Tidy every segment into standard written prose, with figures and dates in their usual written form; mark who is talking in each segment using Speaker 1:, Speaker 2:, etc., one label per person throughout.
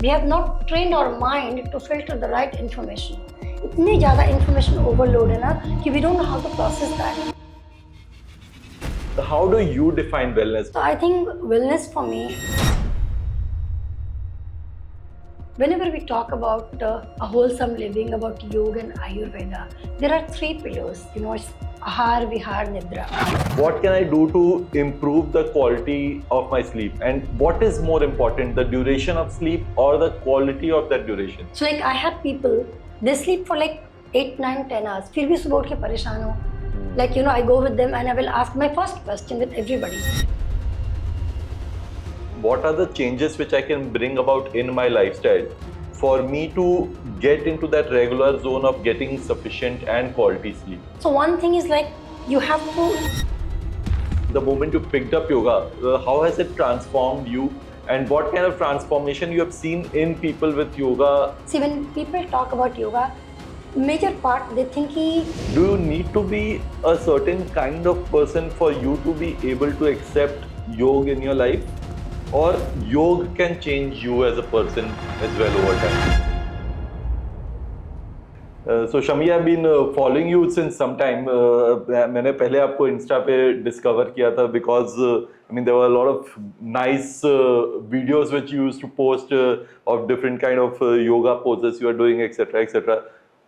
Speaker 1: We have not trained our mind to filter the right information. इतनी ज़्यादा information overload है ना कि we don't know how to process that.
Speaker 2: How do you define wellness?
Speaker 1: So I think wellness for me, whenever we talk about a wholesome living, about yoga and Ayurveda, there are three pillars. It's Ahar, Vihar, Nidra.
Speaker 2: What can I do to improve the quality of my sleep? And what is more important, the duration of sleep or the quality of that duration?
Speaker 1: So like I have people, they sleep for like 8, 9, 10 hours. फिर भी सुबह उठ के परेशान हो. Like I go with them and I will ask my first question with everybody.
Speaker 2: What are the changes which I can bring about in my lifestyle for me to get into that regular zone of getting sufficient and quality sleep?
Speaker 1: So one thing is like you have to.
Speaker 2: The moment you picked up yoga, how has it transformed you? And what kind of transformation you have seen in people with yoga?
Speaker 1: See, when people talk about yoga, major part they think
Speaker 2: do you need to be a certain kind of person for you to be able to accept yoga in your life? Or yoga can change you as a person as well over time? So Shami, I've been following you since some time. मैंने पहले आपको Insta पे discover किया था because there were a lot of nice videos which you used to post of different kind of yoga poses you are doing, etc., etc.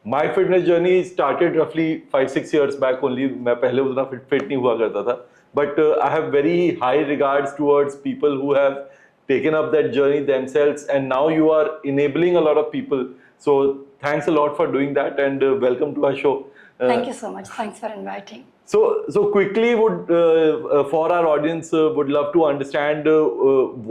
Speaker 2: My fitness journey started roughly 5-6 years back only. मैं पहले उतना fit नहीं हुआ करता था. But I have very high regards towards people who have taken up that journey themselves, and now you are enabling a lot of people. So thanks a lot for doing that, and welcome to our show.
Speaker 1: Thank you so much. Thanks for inviting.
Speaker 2: So quickly, would for our audience would love to understand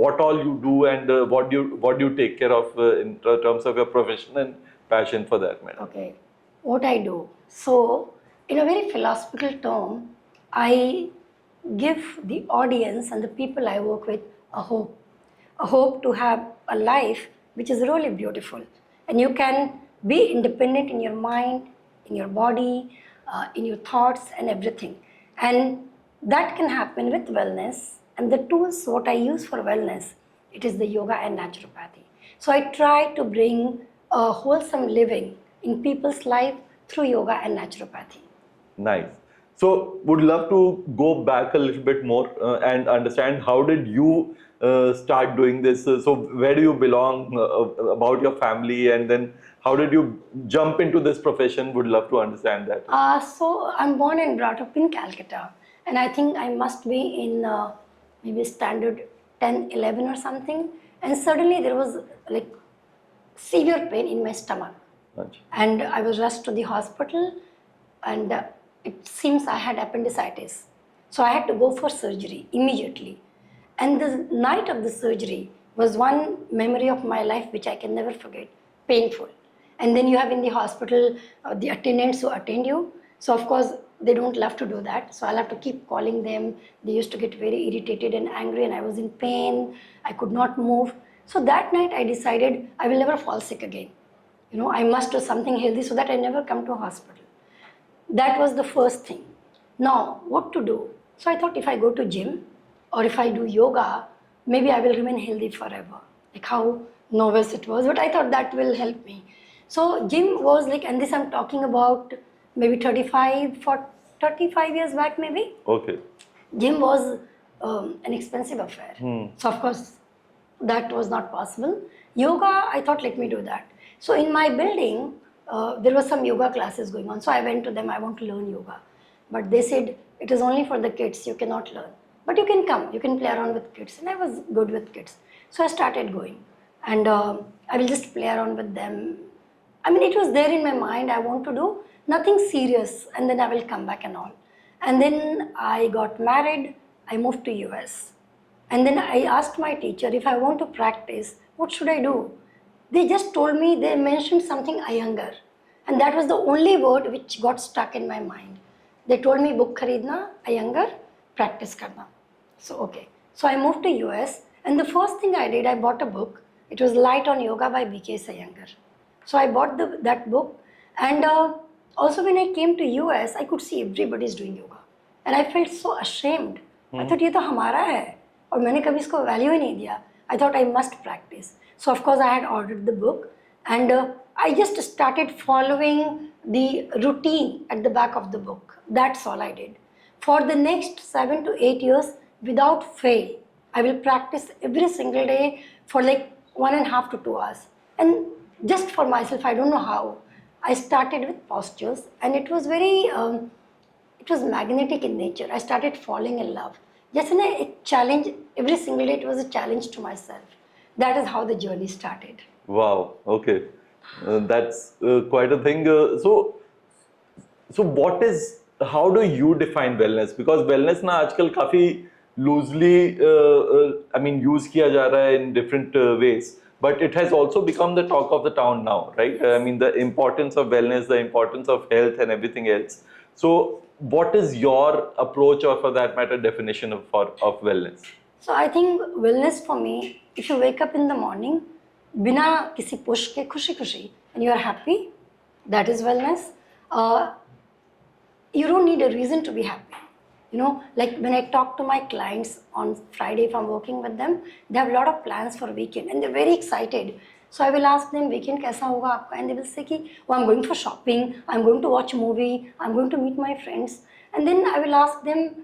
Speaker 2: what all you do and what you take care of in terms of your profession and passion for that matter.
Speaker 1: Okay, what I do. So in a very philosophical term, I give the audience and the people I work with a hope to have a life which is really beautiful, and you can be independent in your mind, in your body, in your thoughts and everything. And that can happen with wellness, and the tools what I use for wellness, it is the yoga and naturopathy. So I try to bring a wholesome living in people's life through yoga and naturopathy.
Speaker 2: Nice. So would love to go back a little bit more and understand how did you start doing this? So where do you belong, about your family, and then how did you jump into this profession? Would love to understand that.
Speaker 1: So I'm born and brought up in Calcutta, and I think I must be in maybe standard 10, 11 or something, and suddenly there was like severe pain in my stomach.
Speaker 2: Achha.
Speaker 1: And I was rushed to the hospital, and it seems I had appendicitis. So I had to go for surgery immediately. And the night of the surgery was one memory of my life which I can never forget, painful. And then you have in the hospital the attendants who attend you. So of course, they don't love to do that. So I'll have to keep calling them. They used to get very irritated and angry, and I was in pain. I could not move. So that night I decided I will never fall sick again. I must do something healthy so that I never come to a hospital. That was the first thing. Now, what to do? So I thought if I go to gym or if I do yoga, maybe I will remain healthy forever. Like how novice it was, but I thought that will help me. So gym was like, and this I'm talking about maybe 35 years back maybe.
Speaker 2: Okay.
Speaker 1: Gym was an expensive affair. So of course, that was not possible. Yoga, I thought, let me do that. So in my building, there were some yoga classes going on. So I went to them, I want to learn yoga. But they said, it is only for the kids, you cannot learn. But you can come, you can play around with kids. And I was good with kids. So I started going. And I will just play around with them. It was there in my mind, I want to do nothing serious. And then I will come back and all. And then I got married, I moved to US. And then I asked my teacher, if I want to practice, what should I do? They just told me, they mentioned something Iyengar. And that was the only word which got stuck in my mind. They told me book kharidna, Iyengar, practice karna. So okay. So I moved to US, and the first thing I did, I bought a book. It was Light on Yoga by B.K. Iyengar. So I bought that book, and also when I came to US, I could see everybody's doing yoga. And I felt so ashamed. I thought, ये तो हमारा है, और मैंने कभी इसको value ही नहीं दिया. I thought I must practice. So of course I had ordered the book, and I just started following the routine at the back of the book. That's all I did. For the next 7 to 8 years, without fail, I will practice every single day for like 1.5 to 2 hours. And just for myself, I don't know how. I started with postures, and it was very, it was magnetic in nature. I started falling in love. Just in a challenge, every single day it was a challenge to myself. That is how the journey started.
Speaker 2: Wow. Okay. That's quite a thing. So what is, how do you define wellness? Because wellness ना आजकल काफी loosely, I mean, use किया जा रहा है in different ways. But it has also become the talk of the town now, right? I mean, the importance of wellness, the importance of health and everything else. So what is your approach, or for that matter, definition of wellness?
Speaker 1: So I think wellness for me, if you wake up in the morning, बिना किसी push के खुशी खुशी, and you are happy, that is wellness. You don't need a reason to be happy. You know, like when I talk to my clients on Friday, if I'm working with them, they have a lot of plans for weekend and they're very excited. So I will ask them, weekend kaisa hoga aapka? And they will say ki, oh, I'm going for shopping, I'm going to watch a movie, I'm going to meet my friends. And then I will ask them,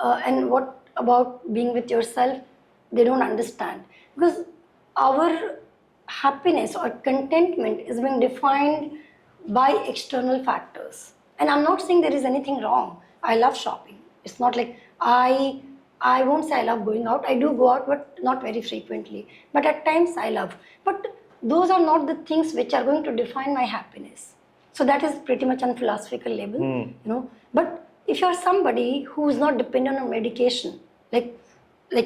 Speaker 1: and what about being with yourself? They don't understand, because our happiness or contentment is being defined by external factors. And I'm not saying there is anything wrong. I love shopping. It's not like I won't say I love going out. I do go out, but not very frequently. But at times I love. But those are not the things which are going to define my happiness. So that is pretty much on philosophical level, you know. But if you're somebody who is not dependent on medication, like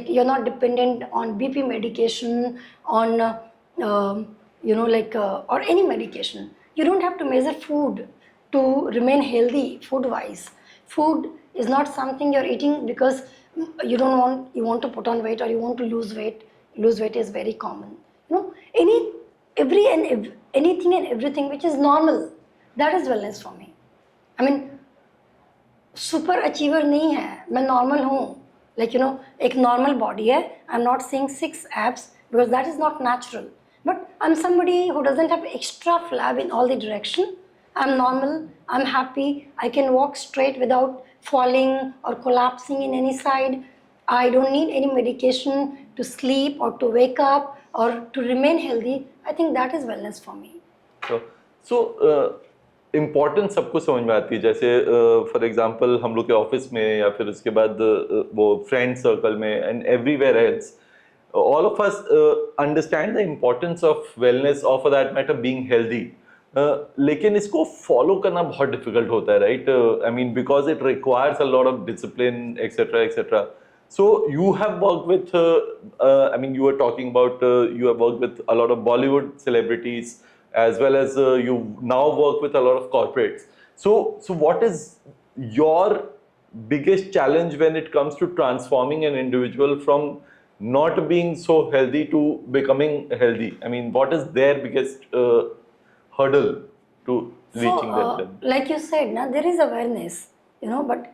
Speaker 1: you're not dependent on BP medication, on you know, like or any medication, you don't have to measure food to remain healthy food wise. Food is not something you're eating because you want to put on weight or you want to lose weight. Lose weight is very common. You know, anything and everything which is normal, that is wellness for me. I mean, super achiever नहीं है, मैं normal हूँ, like you know, एक normal body है. I am not saying 6 abs because that is not natural, but I'm somebody who doesn't have extra flab in all the direction. I'm normal, I'm happy, I can walk straight without falling or collapsing in any side. I don't need any medication to sleep or to wake up or to remain healthy. I think that is wellness for me.
Speaker 2: So importance सबको समझ में आती है. जैसे for example हम लोग के office में या फिर उसके बाद वो फ्रेंड सर्कल में and everywhere else, all of us understand the importance of wellness और for that matter being healthy, लेकिन इसको फॉलो करना बहुत डिफिकल्ट होता है, right? I mean because it requires a lot of discipline etcetera etcetera. So you have worked with, I mean, you were talking about, you have worked with a lot of Bollywood celebrities, as well as you now work with a lot of corporates. So what is your biggest challenge when it comes to transforming an individual from not being so healthy to becoming healthy? I mean, what is their biggest hurdle to reaching that level?
Speaker 1: Like you said, na, there is awareness, you know, but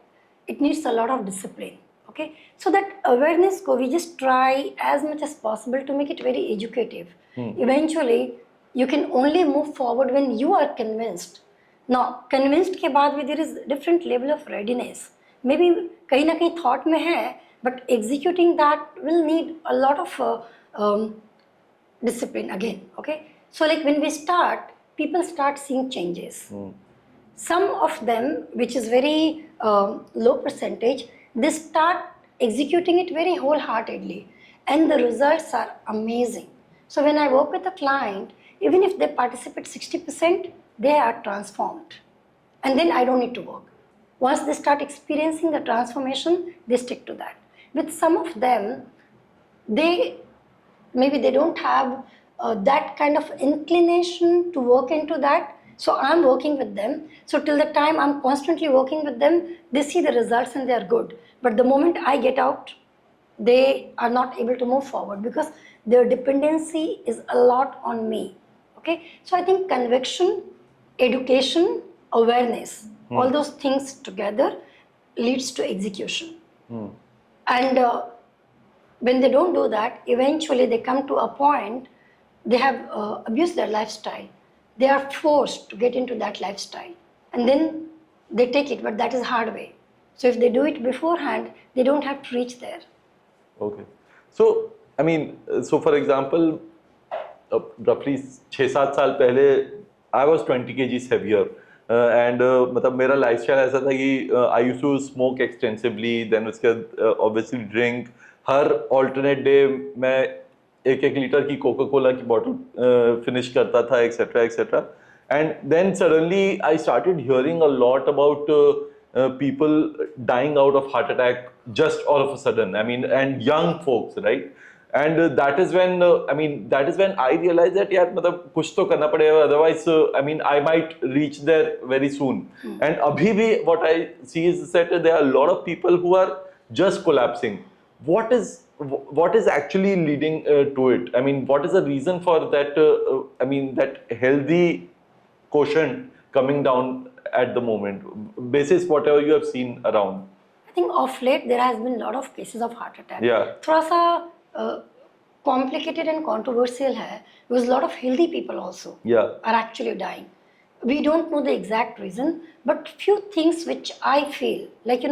Speaker 1: it needs a lot of discipline. Okay, so that awareness ko we just try as much as possible to make it very educative. Eventually, you can only move forward when you are convinced. Now, convinced के बाद भी there is different level of readiness. Maybe कहीं ना कहीं thought में है, but executing that will need a lot of discipline again. Okay, so like when we start, people start seeing changes. Some of them, which is very low percentage, they start executing it very wholeheartedly and the results are amazing. So when I work with a client, even if they participate 60%, they are transformed, and then I don't need to work. Once they start experiencing the transformation, they stick to that. With some of them, maybe they don't have that kind of inclination to work into that. So I'm working with them. So till the time I'm constantly working with them, they see the results and they are good. But the moment I get out, they are not able to move forward because their dependency is a lot on me. Okay, so I think conviction, education, awareness, all those things together leads to execution. And when they don't do that, eventually they come to a point they have abused their lifestyle. They are forced to get into that lifestyle, and then they take it, but that is hard way. So if they do it beforehand, they don't have to reach there.
Speaker 2: Okay. So, I mean, so for example, roughly 6-7 साल पहले I was 20 kgs heavier. And मतलब मेरा lifestyle ऐसा था कि I used to smoke extensively, then उसके obviously drink, हर alternate day मैं 1-1 लीटर की कोका कोला की बॉटल फिनिश करता था, etcetera etcetera. And then suddenly I started hearing a lot about people dying out of heart attack just all of a sudden. I mean, and young folks, right? And that is when I realized that यार मतलब कुछ तो करना पड़ेगा, otherwise I mean I might reach there very soon. And अभी भी what I see is that there are a lot of people who are just collapsing. What is actually leading to it? I mean, what is the reason for that? I mean, that healthy quotient coming down at the moment, basis whatever you have seen around.
Speaker 1: I think of late there has been a lot of cases of heart attack.
Speaker 2: Yeah.
Speaker 1: थोड़ा सा complicated and controversial है, because a lot of healthy people also are actually dying. We don't know the exact reason, but few things which I feel like,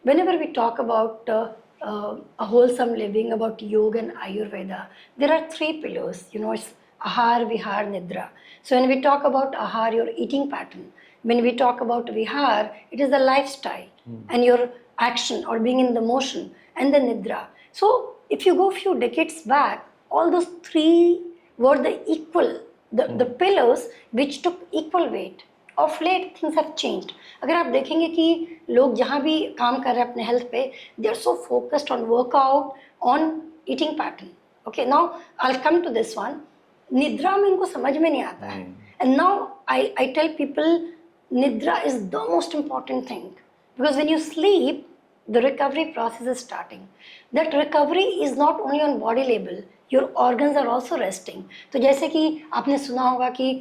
Speaker 1: whenever we talk about a wholesome living, about yoga and Ayurveda, there are 3 pillars. It's ahar, vihar, nidra. So when we talk about ahar, your eating pattern. When we talk about vihar, it is the lifestyle and your action or being in the motion, and the nidra. So if you go few decades back, all those 3 were the equal, the pillars which took equal weight. Of late things have changed. अगर आप देखेंगे कि लोग जहाँ भी काम कर रहे हैं अपने हेल्थ पे, they are so focused on workout, on eating pattern. Okay, now I'll come to this one. निद्रा में इनको समझ में नहीं आता है. And now I tell people, Nidra is the most important thing, because when you sleep, the recovery process is starting. That recovery is not only on body level, your organs are also resting. तो जैसे कि आपने सुना होगा कि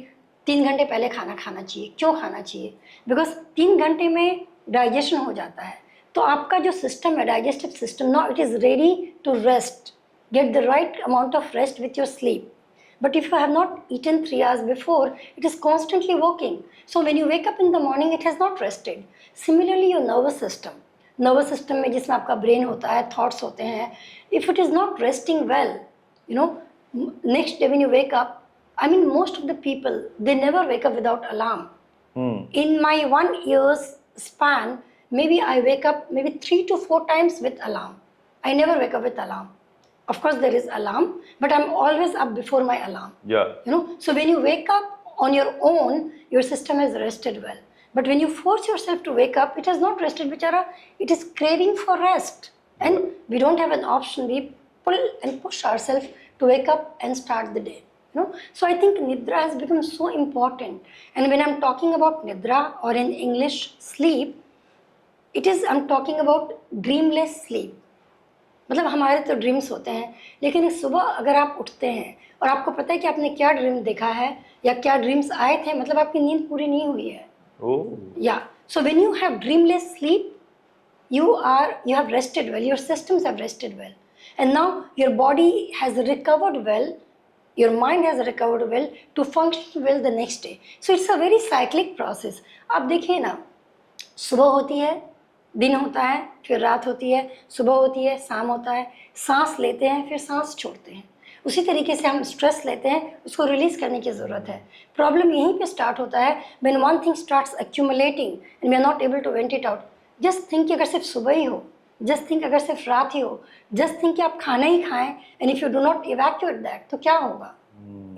Speaker 1: 3 घंटे पहले खाना खाना चाहिए. क्यों खाना चाहिए? Because 3 घंटे में डाइजेशन हो जाता है, तो आपका जो सिस्टम है, digestive system, now it is ready to rest. Get the right amount of rest with your sleep. But if you have not eaten 3 hours before, it is constantly working. So when you wake up in the morning, it has not rested. Similarly, your nervous system में जिसमें आपका brain होता है, thoughts होते हैं, if it is not resting well, next day when you wake up, I mean, most of the people, they never wake up without alarm. In my 1 year's span, maybe I wake up maybe 3 to 4 times with alarm. I never wake up with alarm. Of course, there is alarm, but I'm always up before my alarm.
Speaker 2: Yeah.
Speaker 1: So when you wake up on your own, your system has rested well. But when you force yourself to wake up, it has not rested, bichara. It is craving for rest. And we don't have an option. We pull and push ourselves to wake up and start the day. So I think Nidra has become so important. And when I'm talking about Nidra, or in English, sleep, I'm talking about dreamless sleep. मतलब हमारे तो dreams होते हैं, लेकिन सुबह अगर आप उठते हैं और आपको पता है कि आपने क्या ड्रीम देखा है या क्या ड्रीम्स आए थे, मतलब आपकी नींद पूरी नहीं हुई है. या so when you have dreamless sleep, you have rested well, your systems have rested well, and now your body has recovered well, your mind has recovered well to function well the next day. So it's a very cyclic process. आप देखिए ना, सुबह होती है, दिन होता है, फिर रात होती है, सुबह होती है, शाम होता है, सांस लेते हैं, फिर सांस छोड़ते हैं. उसी तरीके से हम स्ट्रेस लेते हैं, उसको रिलीज करने की ज़रूरत है. प्रॉब्लम यहीं पे स्टार्ट होता है, when one thing starts accumulating and we are not able to vent it out. Just think कि अगर सिर्फ सुबह ही हो, जस्ट थिंक अगर सिर्फ रात ही हो, जस्ट थिंक कि आप खाना ही खाएं, and if you do not evacuate that, तो क्या होगा?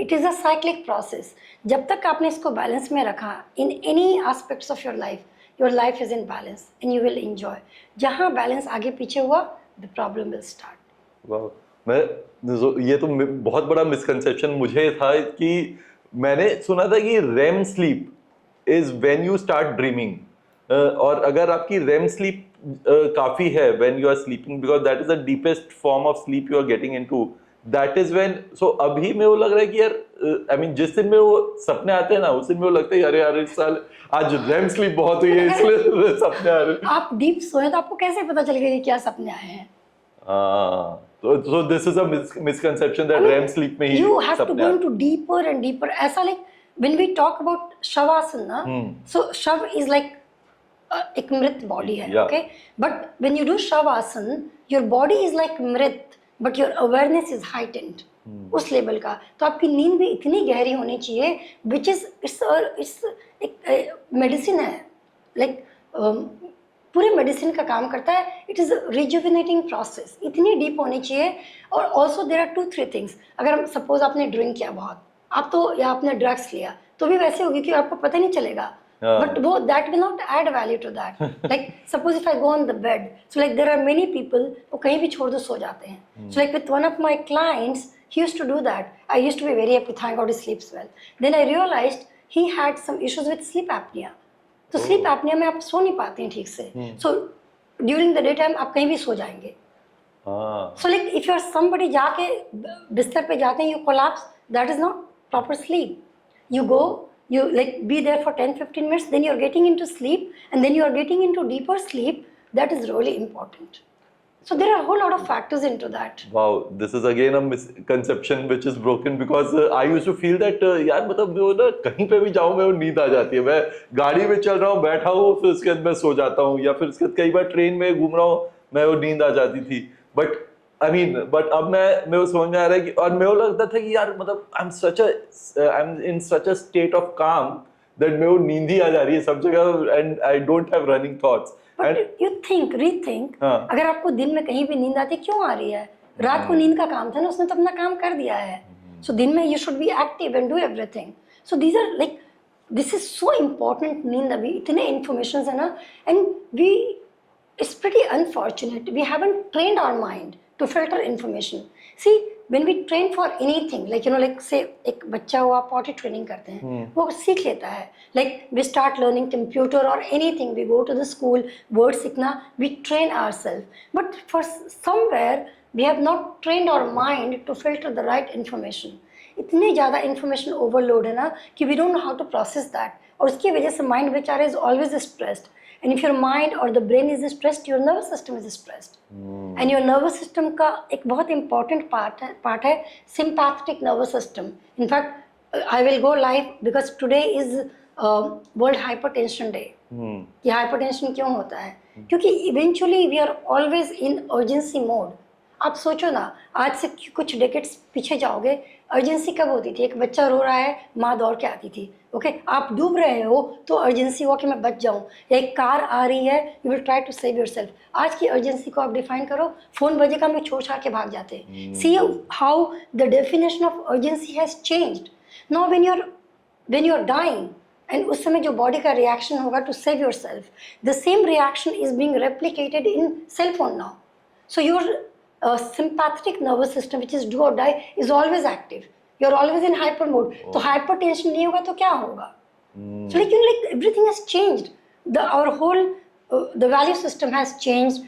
Speaker 1: It is a cyclic process. जब तक आपने इसको बैलेंस में रखा, in any aspects of your life, your life is in balance and you will enjoy. जहाँ बैलेंस आगे पीछे हुआ, the problem will start.
Speaker 2: वाह, ये तो बहुत बड़ा मिसकंसेप्शन मुझे था कि मैंने सुना था कि REM sleep is when you start dreaming. और अगर आपकी REM sleep काफी है when you are sleeping, because that is the deepest form of sleep you are getting into. That is when, so अभी में वो लग रहा है कि यार, I mean, जिस दिन में वो सपने आते हैं ना, उस दिन में वो लगता है अरे यार इस साल आज REM sleep बहुत हुई है, इसलिए सपने आ रहे हैं.
Speaker 1: आप डीप सोए तो आपको कैसे पता चलेगा कि क्या सपने आए हैं?
Speaker 2: So this is a misconception that REM sleep में ही
Speaker 1: you have to
Speaker 2: सपने
Speaker 1: go
Speaker 2: आते
Speaker 1: into deeper and deeper. ऐसा like when we talk about shavasana, so shav is like एक मृत body है,
Speaker 2: Yeah.
Speaker 1: okay? But when you do shavasana, your body is like मृत, but your awareness is heightened. उस level का, तो आपकी नींद भी इतनी गहरी होनी चाहिए, which is it's एक मेडिसिन है, like पूरे मेडिसिन का काम करता है. इट इज़ रिजुविनेटिंग प्रोसेस, इतनी डीप होनी चाहिए. और ऑल्सो देर आर 2-3 थिंग्स. अगर हम सपोज आपने ड्रिंक किया बहुत, आप तो, या आपने ड्रग्स लिया, तो भी वैसे होगी कि आपको पता नहीं चलेगा. बट वो that will not add value to that. Like suppose if I go on the bed, so like there are many people, वो कहीं भी छोड़ दो सो जाते हैं. So like with one of my clients, he used to do that. I used to be very happy, thank God he sleeps well. Then I realized he had some issues with sleep apnea. तो sleep apnea में आप सो नहीं पाते हैं ठीक से. So during the day time आप कहीं भी सो जाएंगे. So like if you are somebody, जाके बिस्तर पे जाते हैं, you collapse, that is not proper sleep. You go, you like be there for 10-15 minutes, then you're getting into sleep, and then you're getting into deeper sleep. That is really important. So there are a whole lot of factors into that.
Speaker 2: Wow, this is again a misconception which is broken, because I used to feel that यार मतलब मैं ना कहीं पे भी जाऊँ मैं वो नींद आ जाती है. मैं गाड़ी में चल रहा हूँ, बैठा हूँ, फिर उसके बाद मैं सो जाता हूँ, या फिर उसके बाद कई बार ट्रेन में घूम रहा हूँ, मैं वो नींद आ जाती थी. बट बट अब मैं वो समझ में आ रहा है कि, और मेरे को लगता था कि यार मतलब I am in such a state of काम दैट मेरे को नींद ही आ जा रही है सब जगह, and I don't have running thoughts.
Speaker 1: But you think, rethink, अगर आपको दिन में कहीं भी नींद आती है, क्यों आ रही है? रात को नींद का काम था ना, उसने तो अपना काम कर दिया है. सो दिन में you should be active and do everything. So these are like, this is so important. नींद, अभी इतने इन्फॉर्मेशन है ना, and we, it's pretty unfortunate, we haven't trained our mind to filter information. See, when we train for anything, like you know, like say एक बच्चा हुआ potty training करते हैं, वो सीख लेता है. Like we start learning computer or anything, we go to the school, word सीखना, we train ourselves. But for somewhere we have not trained our mind to filter the right information. इतनी ज़्यादा information overload है ना कि we don't know how to process that. और उसकी वजह से mind बेचारा is always stressed. And if your mind or the brain is stressed, your nervous system is stressed. And your nervous system का एक बहुत important part है sympathetic nervous system. In fact, I will go live because today is World Hypertension Day. ये hypertension क्यों होता है? क्योंकि eventually we are always in urgency mode. आप सोचो ना, आज से कुछ डेकेड्स पीछे जाओगे, अर्जेंसी कब होती थी? एक बच्चा रो रहा है, माँ दौड़ के आती थी. ओके, आप डूब रहे हो तो अर्जेंसी हुआ कि मैं बच जाऊँ. या एक कार आ रही है, you will try to save yourself. आज की अर्जेंसी को आप डिफाइन करो, फोन बजेगा, हम छोड़ छाड़ के भाग जाते हैं. See how the definition of urgency has changed. Now when you are dying, and उस समय जो बॉडी का रिएक्शन होगा to save yourself, the same reaction is being replicated in cell phone now. So your sympathetic nervous system, which is do or die, is always active. You're always in hyper mode. तो hypertension नहीं होगा तो क्या होगा? So like, you know, like everything has changed. Our whole the value system has changed.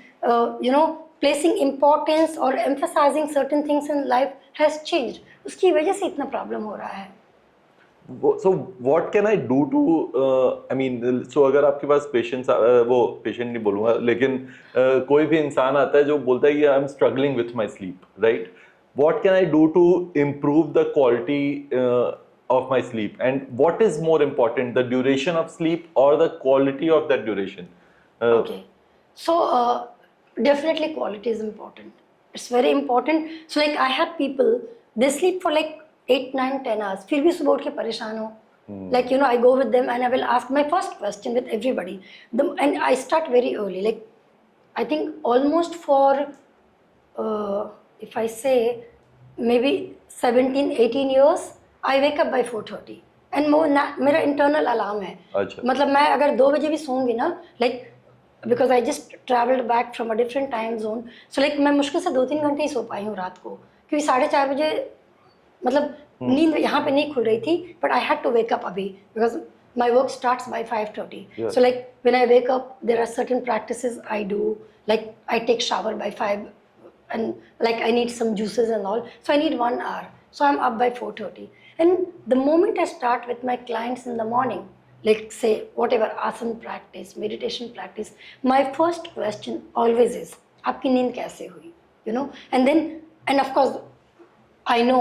Speaker 1: You know, placing importance or emphasizing certain things in life has changed. उसकी वजह से इतना problem हो रहा है.
Speaker 2: So what can I do to I mean, so अगर आपके पास patient, वो पेशेंट नहीं बोलूँगा, लेकिन कोई भी इंसान आता है जो बोलता है कि I am struggling with my sleep, right? What can I do to improve the quality of my sleep, and what is more important, the duration of sleep or the quality of that duration?
Speaker 1: Okay, so definitely quality is important. It's very important. So like I have people, they sleep for like 8, 9, 10 hours, फिर भी सुबह उठ के परेशान हो. Like you know, I go with them and I will ask my first question with everybody. And I start very early. Like I think almost for if I say maybe 17, 18 years, I wake up by 4:30. And वो मेरा internal alarm है.
Speaker 2: अच्छा.
Speaker 1: मतलब मैं अगर 2 बजे भी सोऊंगी ना, like because I just traveled back from a different time zone, so like मैं मुश्किल से 2-3 घंटे ही सो पाई हूँ रात को, क्योंकि 4:30 बजे मतलब नींद यहाँ पे नहीं खुल रही थी. But I had to wake up अभी because my work starts by 5:30. So like when I wake up there are certain practices I do, like I take shower by 5 and like I need some juices and all, so I need 1 hour, so I'm up by 4:30. And the moment I start with my clients in the morning, like say whatever asana practice, meditation practice, my first question always is आपकी नींद कैसे हुई, you know. And then end of course I know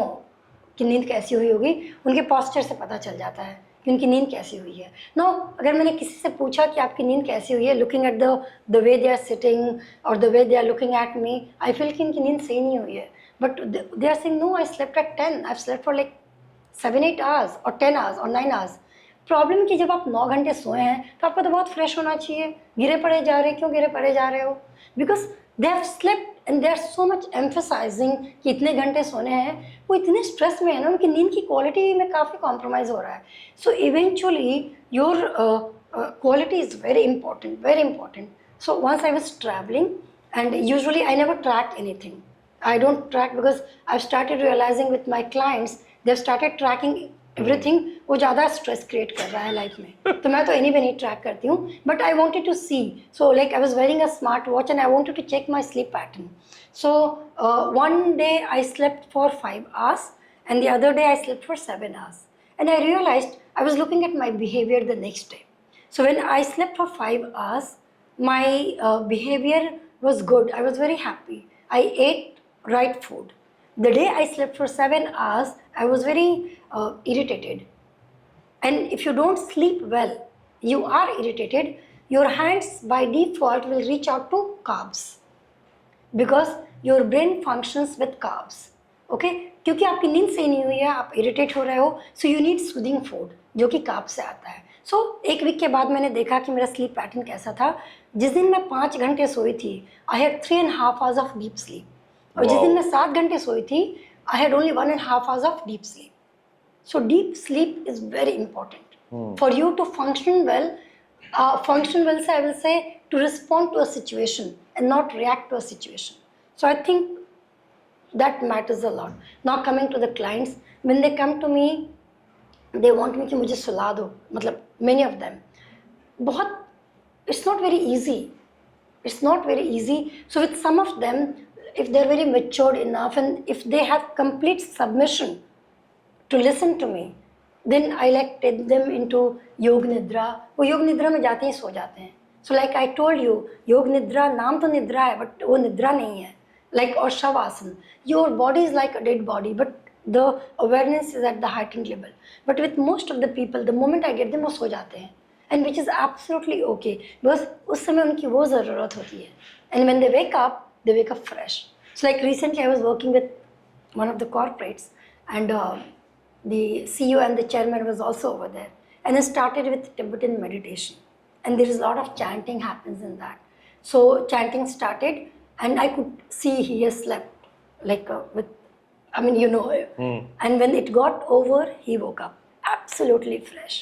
Speaker 1: कि नींद कैसी हुई होगी, उनके पॉस्चर से पता चल जाता है कि उनकी नींद कैसी हुई है. नो, अगर मैंने किसी से पूछा कि आपकी नींद कैसी हुई है, looking at the way they are sitting और the way they are looking at me, I feel कि इनकी नींद सही नहीं हुई है. But they are saying no, I slept at 10, I slept for like 7-8 hours और 10 आवर्स और 9 आवर्स. प्रॉब्लम कि जब आप 9 घंटे सोए हैं तो आपको तो बहुत फ्रेश होना चाहिए. गिरे पड़े जा रहे हैं, क्यों गिरे पड़े जा रहे हो? Because they have slept and they are so much emphasizing कि इतने घंटे सोने हैं. वो इतने स्ट्रेस में है ना, उनकी नींद की क्वालिटी में काफ़ी कॉम्प्रोमाइज़ हो रहा है. So eventually your quality is very important. So once I was travelling and usually I never track anything. I don't track because I've started realizing with my clients, they've started tracking everything. वो ज़्यादा stress create कर रहा है life में. तो मैं तो anyway नहीं track करती हूँ. But I wanted to see. So like I was wearing a smart watch and I wanted to check my sleep pattern. So one day I slept for 5 hours and the other day I slept for 7 hours. And I realized I was looking at my behavior the next day. So when I slept for 5 hours, my behavior was good. I was very happy. I ate right food. The day I slept for 7 hours, I was very irritated. And if you don't sleep well, you are irritated. Your hands by default will reach out to carbs because your brain functions with carbs. Okay? क्योंकि आपकी नींद सही नहीं हुई है, आप irritate हो रहे हो, so you need soothing food जो कि कार्ब से आता है. सो एक वीक के बाद मैंने देखा कि मेरा स्लीप पैटर्न कैसा था. जिस दिन मैं 5 घंटे सोई थी, I had 3.5 hours of deep sleep. और जिस दिन मैं 7 घंटे सोई थी, I had only 1.5 hours of deep sleep. So deep sleep is very important for you to function well. Function well से I will say to respond to a situation and not react to a situation. So I think that matters a lot. Now coming to the clients, when they come to me, they want me कि मुझे सुला दो. मतलब many of them, बहुत, it's not very easy. It's not very easy. So with some of them, if they're very matured enough and if they have complete submission to listen to me, then I like take them into योग निद्रा. वो योग निद्रा में जाते ही सो जाते हैं. So like I told you, योग निद्रा नाम तो निद्रा है, but वो निद्रा नहीं है. Like or Shavasana, your body is like a dead body, but the awareness is at the heightened level. But with most of the people, the moment I get them, वो सो जाते हैं, and which is absolutely okay because उस समय उनकी वो ज़रूरत होती है. And when they wake up fresh. So like recently I was working with one of the corporates, and the CEO and the chairman was also over there, and I started with Tibetan meditation, and there is a lot of chanting happens in that. So chanting started. And I could see he has slept like with, I mean, you know. And when it got over, he woke up absolutely fresh.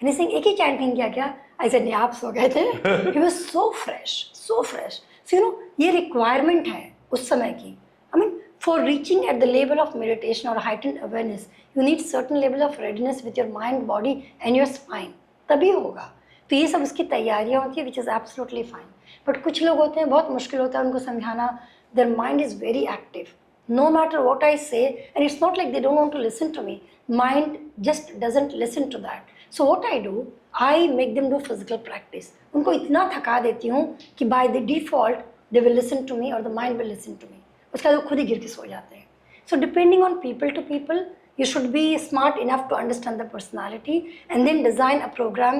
Speaker 1: And he's saying, एक ही chanting किया क्या? I said, नहीं, आप सो गए थे. He was so fresh, so fresh. So you know, ये requirement है उस समय की. I mean, for reaching at the level of meditation or heightened awareness, you need certain level of readiness with your mind, body, and your spine. तभी होगा. तो ये सब उसकी तैयारियाँ होती है, which is absolutely fine. But कुछ लोग होते हैं, बहुत मुश्किल होता है उनको समझाना. Their mind is very active, no matter what I say, and it's not like they don't want to listen to me. Mind just doesn't listen to that. So what I do, I make them do physical practice. उनको इतना थका देती हूँ कि by the default they will listen to me और the mind will listen to me. उसके बाद वो खुद ही गिर के सो जाते हैं. So depending on people to people, you should be smart enough to understand the personality and then design a program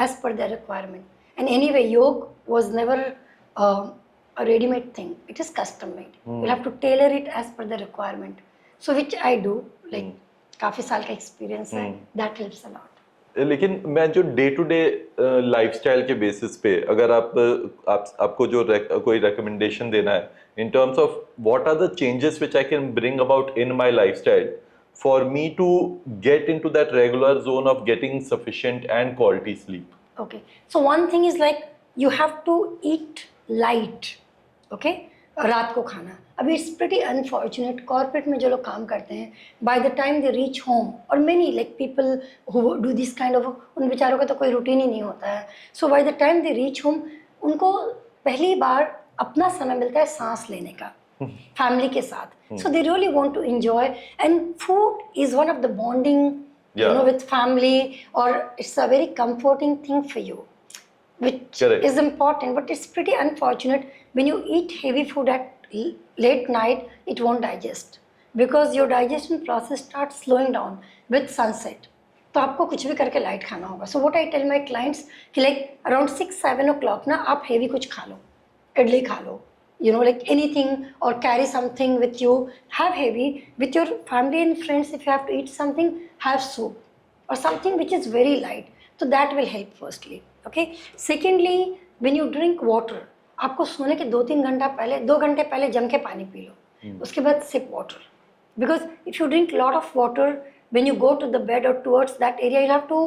Speaker 1: as per their requirement. And anyway, yoga was never a ready-made thing. It is custom-made. You'll have to tailor it as per the requirement. So which I do, like काफी साल का experience है. That helps a lot.
Speaker 2: लेकिन मैं जो day to day lifestyle के basis पे अगर आपको जो कोई रिकमेंडेशन देना है in terms of what are the changes which I can bring about in my lifestyle for me to get into that regular zone of getting sufficient and quality sleep.
Speaker 1: Okay, so one thing is like you have to eat light. Okay, रात को खाना. अभी it's pretty unfortunate, corporate में जो लोग काम करते हैं, by the time they reach home, or many like people who do this kind of, उन बेचारों का तो कोई रूटीन ही नहीं होता है. So by the time they reach home, उनको पहली बार अपना समय मिलता है सांस लेने का फैमिली के साथ. So they really want to enjoy, and food is one of the bonding, you know, with family, or it's a very comforting thing for you, which
Speaker 2: Correct.
Speaker 1: is important. But it's pretty unfortunate when you eat heavy food at late night, it won't digest because your digestion process starts slowing down with sunset. तो आपको कुछ भी करके light खाना होगा. So what I tell my clients कि like around 6-7 o'clock ना आप heavy कुछ खा लो, इडली खा लो, you know, like anything, or carry something with you, have heavy. With your family and friends, if you have to eat something, have soup or something which is very light. So that will help firstly. Okay. Secondly, when you drink water, आपको सोने के 2-3 घंटा पहले 2 घंटे पहले जम के पानी पी लो, उसके बाद sip water. Because if you drink lot of water, when you go to the bed or towards that area, you'll have to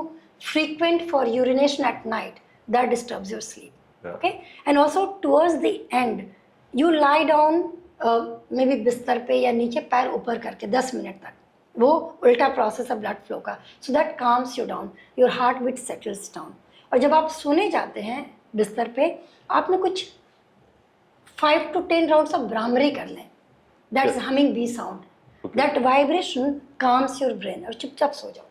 Speaker 1: frequent for urination at night. That disturbs your sleep.
Speaker 2: Yeah.
Speaker 1: Okay. And also towards the end, you lie down maybe बिस्तर पे या नीचे पैर ऊपर करके 10 minute तक, वो उल्टा प्रोसेस है ब्लड फ्लो का. So that calms you down, your heart beat settles down. और जब आप सोने जाते हैं बिस्तर पे, आपने कुछ 5 to 10 राउंड्स ऑफ भ्रामरी कर लें. That is humming bee sound. That vibration calms your brain, और चुपचाप सो जाओ.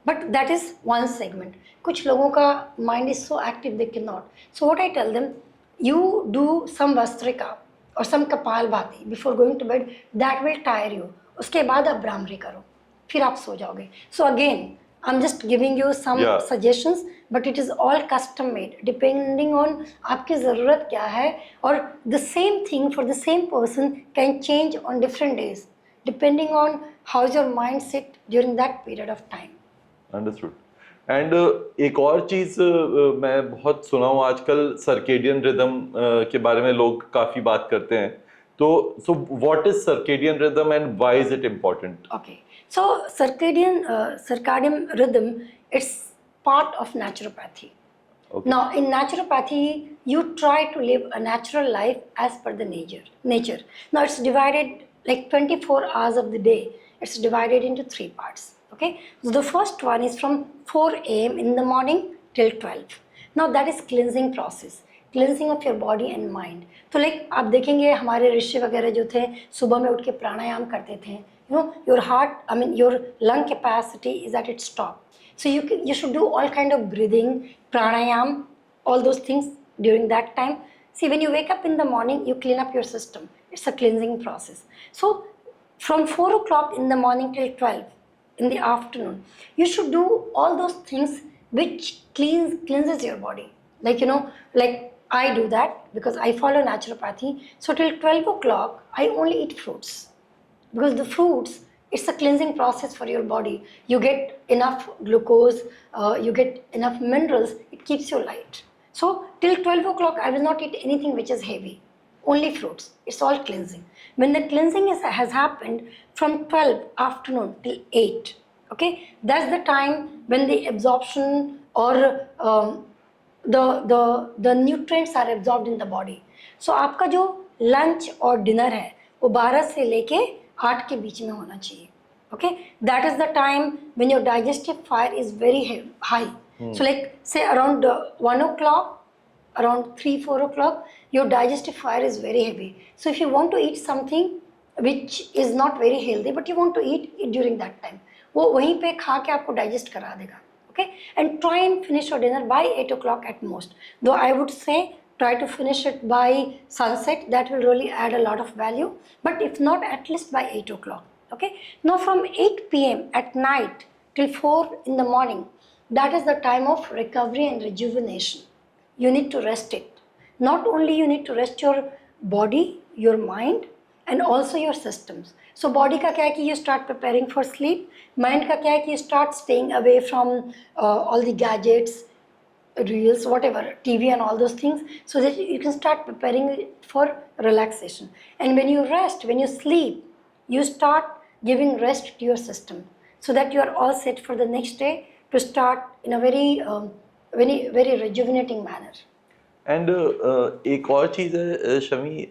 Speaker 1: But that is one segment. कुछ लोगों का mind is so active they can not. So what I tell them, you do some vastrika or some kapalbhati before going to bed. That will tire you. उसके बाद आप भ्रामरी करो, फिर आप सो जाओगे. So again, I'm just giving you some suggestions, but it is all custom made depending on आपकी ज़रूरत क्या है. और the same thing for the same person can change on different days depending on how's your mindset during that period of time.
Speaker 2: Understood. And एक और चीज़ मैं बहुत सुना हूँ आजकल, सर्केडियन रिदम के बारे में लोग काफ़ी बात करते हैं. तो so what is circadian rhythm and why is it important?
Speaker 1: Okay, so circadian rhythm, it's part of naturopathy.
Speaker 2: Okay.
Speaker 1: Now in naturopathy, you try to live a natural life as per the nature. Now it's divided like 24 hours of the day. It's divided into 3 parts. Okay, so the first one is from 4 a.m. in the morning till 12. Now that is cleansing process, cleansing of your body and mind. तो like आप देखेंगे हमारे ऋषि वगैरह जो थे, सुबह में उठ के प्राणायाम करते थे. You know, your heart, I mean your lung capacity is at its top. So you should do all kind of breathing, pranayam, all those things during that time. See, when you wake up in the morning, you clean up your system. It's a cleansing process. So from 4 o'clock in the morning till 12 in the afternoon, you should do all those things which cleanses your body. Like, you know, like I do that because I follow naturopathy. So till 12 o'clock, I only eat fruits. Because the fruits, it's a cleansing process for your body. You get enough glucose, you get enough minerals, it keeps you light. So till 12 o'clock, I will not eat anything which is heavy. Only fruits. It's all cleansing. When the cleansing has happened from 12 afternoon till 8, okay, that's the time when the absorption or the nutrients are absorbed in the body. So आपका जो lunch और dinner है वो 12 से लेके 8 के बीच में होना चाहिए. Okay, that is the time when your digestive fire is very high. So like say around 1 o'clock, around 3-4 o'clock, your digestive fire is very heavy. So if you want to eat something which is not very healthy, but you want to eat it during that time, वो वहीं पे खा के आपको digest करा देगा. Okay, and try and finish your dinner by 8 o'clock at most. Though I would say try to finish it by sunset. That will really add a lot of value. But if not, at least by 8 o'clock. Okay. Now from 8 p.m. at night till 4 in the morning, that is the time of recovery and rejuvenation. You need to rest it. Not only you need to rest your body, your mind, and also your systems. So body का क्या है कि you start preparing for sleep. Mind का क्या है कि you start staying away from all the gadgets, reels, whatever, TV and all those things, so that you can start preparing for relaxation. And when you rest, when you sleep, you start giving rest to your system, so that you are all set for the next day to start in a very rejuvenating manner.
Speaker 2: And एक और चीज़ है Shami,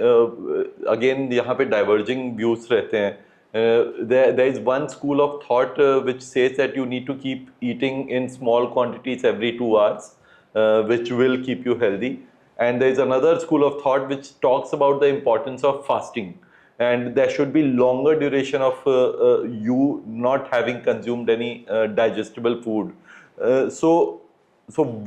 Speaker 2: again यहाँ पे diverging views रहते हैं. there is one school of thought which says that you need to keep eating in small quantities every 2 hours, which will keep you healthy. And there is another school of thought which talks about the importance of fasting, and there should be longer duration of you not having consumed any digestible food. So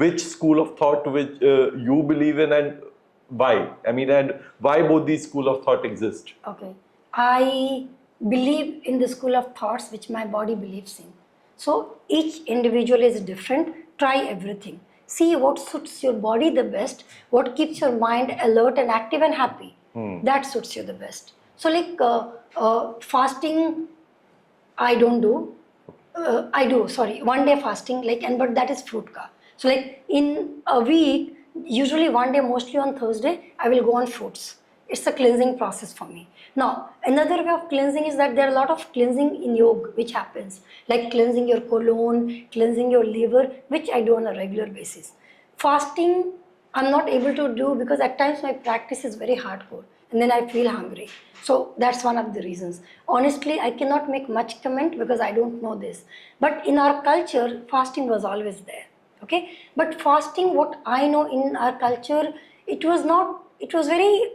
Speaker 2: which school of thought which you believe in, and why? I mean, and why both these school of thought exist?
Speaker 1: Okay. I believe in the school of thoughts which my body believes in. So each individual is different. Try everything. See what suits your body the best, what keeps your mind alert and active and happy. That suits you the best. So, like fasting, I don't do. I do, sorry, 1 day fasting, like, and but that is fruit ka. So, like in a week, usually 1 day, mostly on Thursday, I will go on fruits. It's a cleansing process for me. Now, another way of cleansing is that there are a lot of cleansing in yoga which happens, like cleansing your colon, cleansing your liver, which I do on a regular basis. Fasting, I'm not able to do because at times my practice is very hardcore and then I feel hungry. So that's one of the reasons. Honestly, I cannot make much comment because I don't know this. But in our culture, fasting was always there. Okay? But fasting, what I know in our culture, it was not, it was very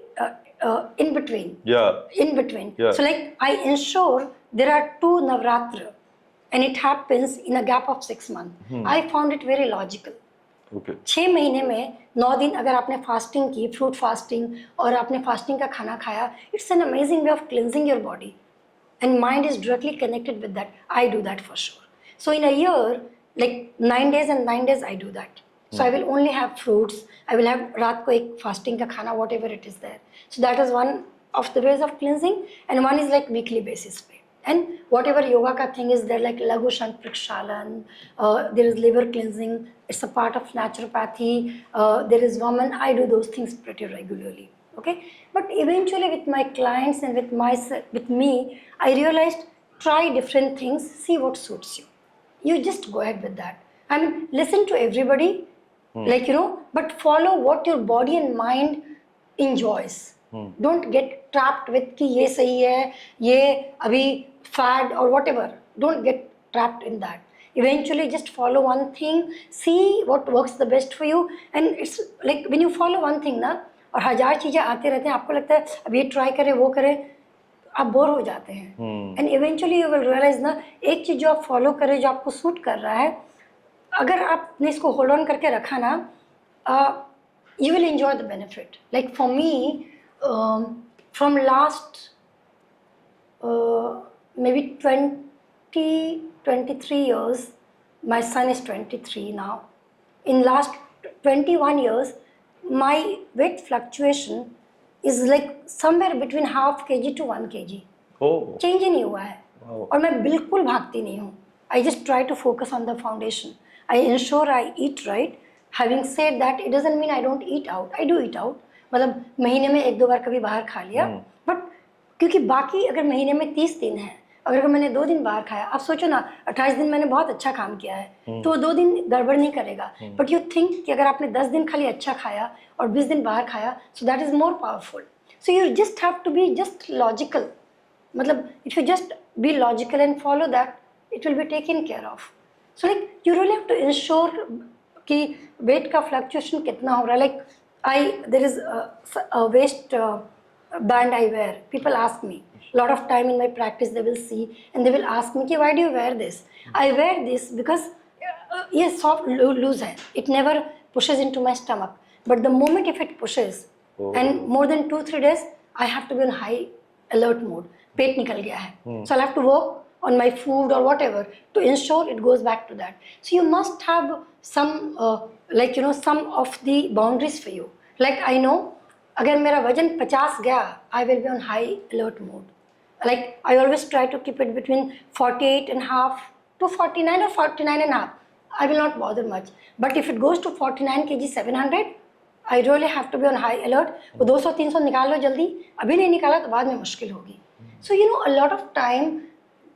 Speaker 1: in between.
Speaker 2: Yeah.
Speaker 1: In between.
Speaker 2: Yeah.
Speaker 1: So like I ensure there are 2 Navratra and it happens in a gap of 6 months. I found it very logical.
Speaker 2: Okay.
Speaker 1: 6 महीने में 9 दिन अगर आपने fasting की, fruit fasting, और आपने fasting का खाना खाया, it's an amazing way of cleansing your body and mind is directly connected with that. I do that for sure. So in a year, like 9 days and 9 days, I do that. So I will only have fruits. I will have रात को एक fasting का खाना, whatever it is there. So that is one of the ways of cleansing, and one is like weekly basis पे. And whatever yoga ka thing is there, like Laghu Shank Prakshalan, there is liver cleansing. It's a part of naturopathy. There is woman. I do those things pretty regularly. Okay, but eventually with my clients and with myself, with me, I realized try different things, see what suits you. You just go ahead with that. I mean, listen to everybody, like but follow what your body and mind enjoys. Don't get trapped with कि ये सही है, ये अभी fad or whatever. Don't get trapped in that. Eventually, just follow one thing, see what works the best for you, and it's like when you follow one thing ना, और 1000 चीजें आते रहते हैं, आपको लगता है अब ये ट्राई करें वो करें, आप बोर हो जाते हैं. And eventually you will realize ना, एक चीज जो आप फॉलो करें जो आपको सूट कर रहा है, अगर आपने इसको होल्ड ऑन करके रखा ना, you will enjoy the benefit. Like for me, from last maybe 23 years, my son is 23 now. In last 21 years, my weight fluctuation is like somewhere between half kg to 1 kg.
Speaker 2: Oh.
Speaker 1: Change ही नहीं हुआ है.
Speaker 2: Wow.
Speaker 1: और मैं बिल्कुल भागती नहीं हूँ. I just try to focus on the foundation. I ensure I eat right. Having said that, it doesn't mean I don't eat out. I do eat out. मतलब महीने में 1-2 बार कभी बाहर खा लिया. But क्योंकि बाकी अगर महीने में 30 दिन है, अगर मैंने 2 दिन बाहर खाया, आप सोचो ना, 28 दिन मैंने बहुत अच्छा काम किया है, तो 2 दिन गड़बड़ नहीं करेगा. बट यू थिंक कि अगर आपने 10 दिन खाली अच्छा खाया और 20 दिन बाहर खाया, so that is more powerful. So you just have to be just logical. मतलब if you just be logical and follow that, it will be taken care of. So like you really have to ensure कि weight का fluctuation कितना हो रहा है. Like there is a waist band I wear. People ask me. A lot of time in my practice they will see and they will ask me, why do you wear this? I wear this because yes, soft loose hai. It never pushes into my stomach. But the moment if it pushes and more than 2-3 days, I have to be in high alert mode. Pet nikal gaya hai. So I'll have to work on my food or whatever to ensure it goes back to that. So you must have some some of the boundaries for you. Like I know, अगर मेरा वजन 50 गया, I will be on high alert mode. Like I always try to keep it between 48.5 to 49 or 49.5. I will not bother much. But if it goes to 49 kg 700, I really have to be on high alert. वो 200-300 निकाल लो जल्दी, अभी नहीं निकाला तो बाद में मुश्किल होगी. So a lot of time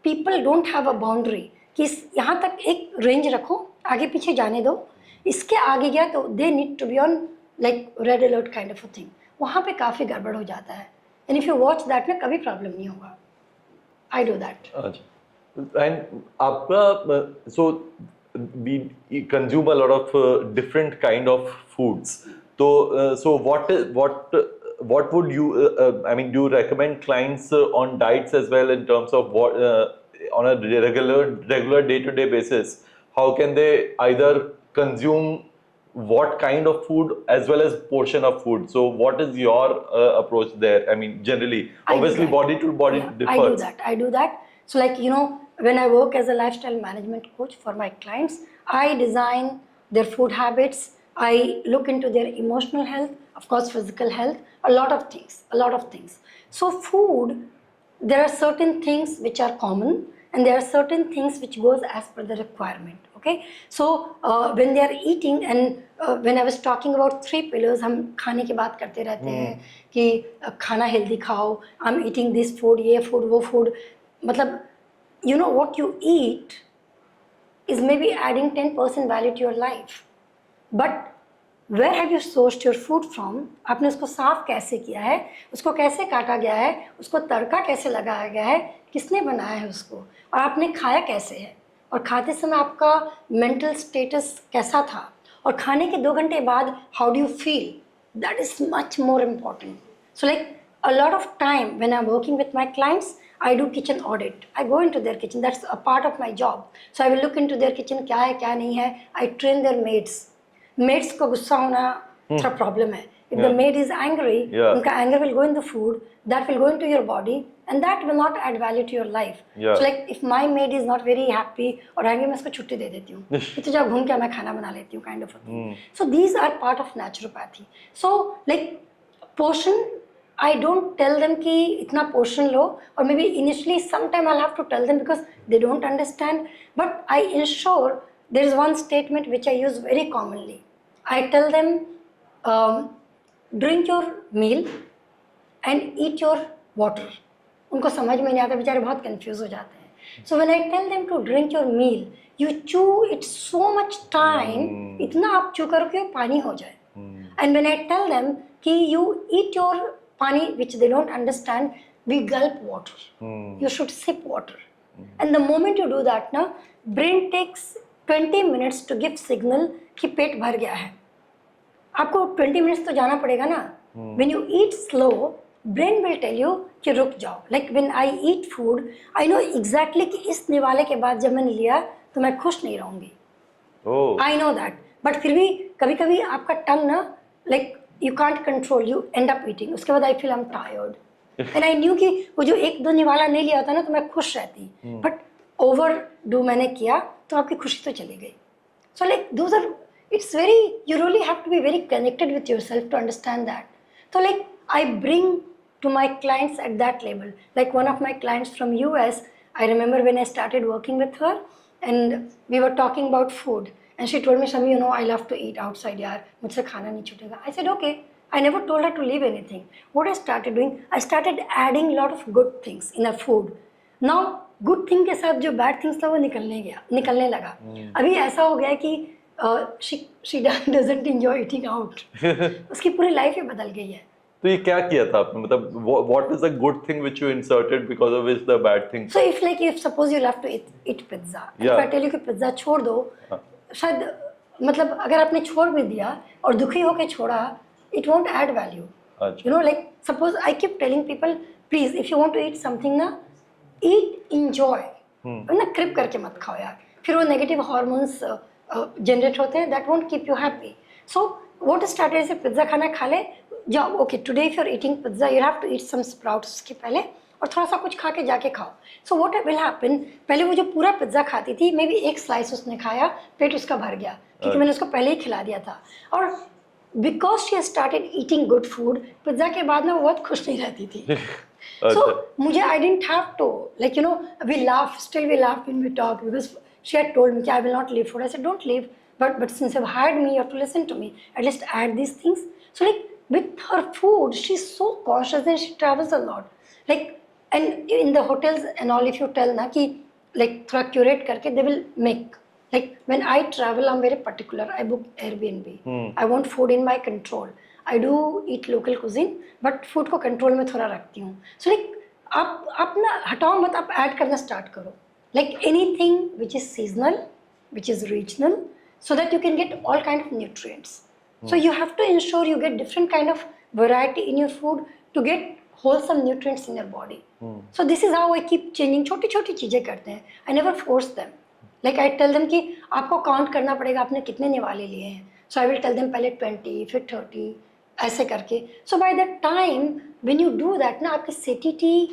Speaker 1: people don't have a boundary कि यहाँ तक एक रेंज रखो, आगे पीछे जाने दो, इसके आगे गया तो they need to be on like red alert kind of a thing. वहाँ पे काफ़ी गड़बड़ हो जाता है. And if you watch that ना, कभी प्रॉब्लम नहीं होगा. I do that.
Speaker 2: एंड आपका so we consume a lot of different kind of foods. तो so what would you I mean, do you recommend clients on diets as well in terms of what on a regular day-to-day basis? How can they either consume what kind of food as well as portion of food. So what is your approach there? I mean, generally,
Speaker 1: I do
Speaker 2: obviously
Speaker 1: that.
Speaker 2: body to body
Speaker 1: Yeah,
Speaker 2: differs.
Speaker 1: I do that. So like, you know, when I work as a lifestyle management coach for my clients, I design their food habits. I look into their emotional health, of course, physical health, a lot of things. So food, there are certain things which are common and there are certain things which goes as per the requirement. Okay, so when they are eating and when I was talking about 3 pillars, हम खाने की बात करते रहते हैं कि खाना healthy खाओ, I'm eating this food, ये food, वो food, मतलब you know what you eat is maybe adding 10% value to your life, but where have you sourced your food from? आपने उसको साफ कैसे किया है, उसको कैसे काटा गया है, उसको तड़का कैसे लगाया गया है, किसने बनाया है उसको, और आपने खाया कैसे है, और खाते समय आपका मेंटल स्टेटस कैसा था, और खाने के 2 घंटे बाद how do you feel, that is much more important. So like a lot of time when I'm working with my clients, I do kitchen audit. I go into their kitchen. That's a part of my job. So I will look into their kitchen, क्या है क्या नहीं है. I train their maids. Maids को गुस्सा होना थोड़ा problem है. If the maid is angry, उनका anger will go in the food, that will go into your body, and that will not add value to your life. So like if my maid is not very happy or angry, मैं उसको छुट्टी दे देती हूँ. कि तू जा घूम के मैं खाना बना लेती हूँ, kind of a thing. So these are part of naturopathy. So like portion, I don't tell them कि इतना portion low, or maybe initially sometime I'll have to tell them because they don't understand, but I ensure there is one statement which I use very commonly. I tell them drink your meal and eat your water. उनको समझ में नहीं आता, बेचारे बहुत confuse हो जाते हैं. So when I tell them to drink your meal, you chew it so much time, इतना आप chew करो कि वो पानी हो जाए. And when I tell them कि you eat your pani, which they don't understand, we gulp water. You should sip water. And the moment you do that, na, brain takes 20 minutes to give signal कि पेट भर गया है. आपको 20 minutes तो जाना पड़ेगा ना. When you eat slow, brain will tell you कि रुक जाओ. Like when I eat food, I know exactly कि इस निवाले के बाद जब मैंने लिया तो मैं खुश नहीं रहूँगी. I know that. But फिर भी कभी-कभी आपका टंग ना, like you can't control, you end up eating. उसके बाद I feel I'm tired. And I knew कि वो जो 1-2 निवाला नहीं लिया होता ना तो मैं खुश रहती. But overdo मैंने किया तो आपकी खुशी तो चली गई. So like those are, it's very, you really have to be very connected with yourself to understand that. So like I bring to my clients at that level. Like one of my clients from US, I remember when I started working with her and we were talking about food. And she told me, Shami, you know, I love to eat outside, yaar. मुझसे खाना नहीं छूटेगा. I said, okay. I never told her to leave anything. What I started doing, I started adding a lot of good things in her food. Now, good thing के साथ जो bad things था वो निकलने लगा. अभी ऐसा हो गया है कि she doesn't enjoy eating out. उसकी पूरी life ही बदल गई है.
Speaker 2: तो ये क्या किया था आपने, मतलब what is the good thing which you inserted because of which the bad thing?
Speaker 1: So if suppose you love to eat pizza, if I tell you कि pizza छोड़ दो, शायद मतलब अगर आपने छोड़ भी दिया और दुखी होके छोड़ा, it won't add value. You know, like suppose I keep telling people, please if you want to eat something ना, eat, enjoy. ना क्रिप करके मत खाओ यार, फिर वो negative hormones generate होते हैं, that won't keep you happy. So what started is pizza खाना खा ले, जाओ. Okay, today if you're eating pizza, you have to eat some sprouts उसके पहले और थोड़ा सा कुछ खा के जाके खाओ. So what will happen, पहले वो जो पूरा पिज्जा खाती थी, मे बी एक स्लाइस उसने खाया, पेट उसका भर गया क्योंकि मैंने उसको पहले ही खिला दिया था. और because she started eating good food, pizza के बाद ना वो बहुत खुश नहीं रहती थी. So मुझे I didn't have to, like you know, we laugh when we talk because she had told me I will not leave food. I said don't leave, but since you've hired me, you have to listen to me. At least add these things. So like with her food, she's so cautious and she travels a lot. Like and in the hotels and all, if you tell na कि like थोड़ा curate करके, they will make. Like when I travel, I'm very particular. I book Airbnb. I want food in my control. I do eat local cuisine, but food को control में थोड़ा रखती हूँ. So like आप ना हटाओ मत, आप add करना start करो. Like anything which is seasonal, which is regional, so that you can get all kind of nutrients. So you have to ensure you get different kind of variety in your food to get wholesome nutrients in your body. So this is how I keep changing. छोटी-छोटी चीजें करते हैं. I never force them. Like I tell them कि आपको count करना पड़ेगा आपने कितने निवाले लिए हैं. So I will tell them पहले 20 फिर 30 ऐसे करके. So by that time when you do that ना आपकी satiety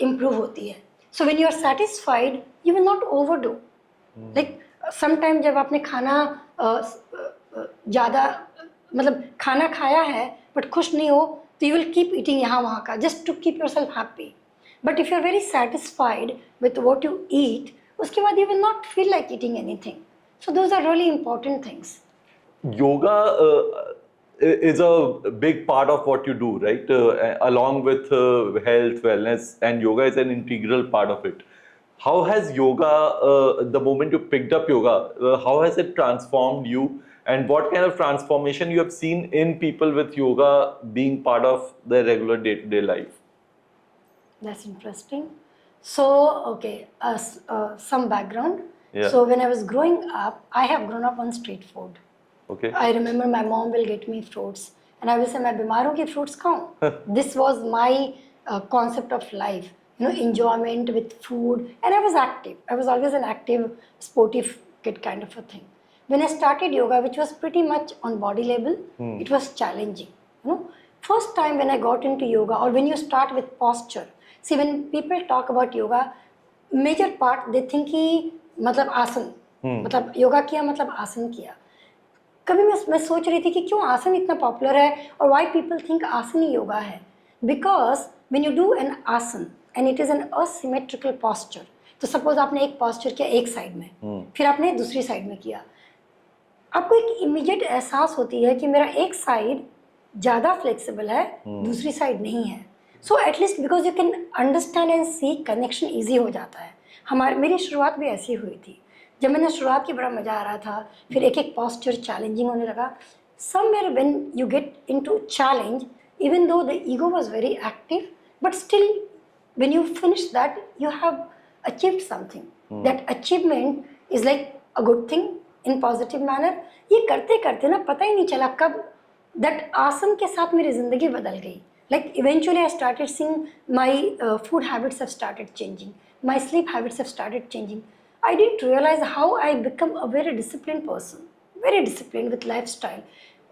Speaker 1: improve होती है. So when you are satisfied you will not overdo. Like sometime जब आपने खाना ज़्यादा मतलब खाना खाया है बट खुश नहीं हो तो you will keep eating यहाँ वहाँ का just to keep yourself happy. But if you are very satisfied with what you eat, उसके बाद you will not feel like eating anything. So those are really important things.
Speaker 2: Yoga is a big part of what you do, right? Along with health, wellness, and yoga is an integral part of it. How has yoga, the moment you picked up yoga, how has it transformed you? And what kind of transformation you have seen in people with yoga being part of their regular day-to-day life?
Speaker 1: That's interesting. So, okay, some background.
Speaker 2: Yeah.
Speaker 1: So when I was growing up, I have grown up on street food.
Speaker 2: Okay.
Speaker 1: I remember my mom will get me fruits and I will say मैं बीमार हूँ कि fruits खाऊं. This was my concept of life. You know, enjoyment with food, and I was active. I was always an active, sportive kid kind of a thing. When I started yoga, which was pretty much on body level, it was challenging. You know, first time when I got into yoga, or when you start with posture. See, when people talk about yoga, major part they think कि मतलब आसन, मतलब योगा किया मतलब आसन किया. कभी मैं सोच रही थी कि क्यों आसन इतना पॉपुलर है और why people think आसन ही योगा है. Because when you do an asan and it is an asymmetrical posture, तो सपोज आपने एक posture किया एक साइड में, फिर आपने दूसरी साइड में किया, आपको एक इमीडिएट एहसास होती है कि मेरा एक साइड ज़्यादा फ्लेक्सिबल है, दूसरी साइड नहीं है. So at least because you can understand and see connection easy हो जाता है. मेरी शुरुआत भी ऐसी हुई थी. जब मैंने शुरुआत की बड़ा मज़ा आ रहा था, फिर एक एक पॉस्चर चैलेंजिंग होने लगा. Somewhere when you get into challenge, even though the ego was very active, but still when you finish that you have achieved something. That achievement is like a good thing in positive manner. ये करते करते ना पता ही नहीं चला कब that आसन के साथ मेरी ज़िंदगी बदल गई. Like eventually I started seeing my food habits have started changing. My sleep habits have started changing. I didn't realize how I become a very disciplined person. Very disciplined with lifestyle.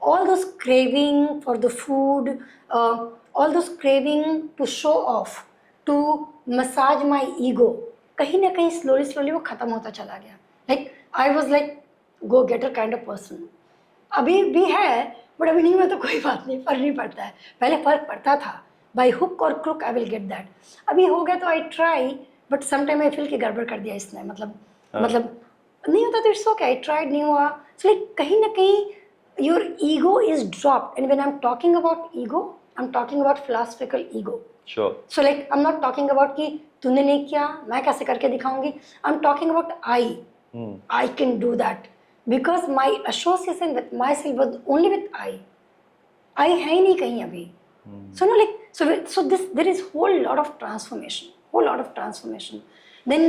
Speaker 1: All those craving for the food, all those craving to show off, to massage my ego. कहीं ना कहीं slowly वो खत्म होता चला गया. Like I was like go getter kind of person. अभी भी है बट अभी नहीं हुआ तो कोई बात नहीं, फर्क नहीं पड़ता है. पहले फर्क पड़ता था, बाई हुक और crook I will get that. अभी हो गया तो I try, but sometime I feel कि गड़बड़ कर दिया इसने, मतलब नहीं होता तो इट्स ओके, आई ट्राइड, नहीं हुआ. सो लाइक कहीं ना कहीं your ego is dropped. And when I am talking about ego, I am talking about philosophical ego. So like I am not talking about कि तूने नहीं किया मैं कैसे करके दिखाऊंगी. I am talking about I can do that. Because my association with myself was only with I है ही नहीं कहीं अभी. So no, like so this there is whole lot of transformation. Then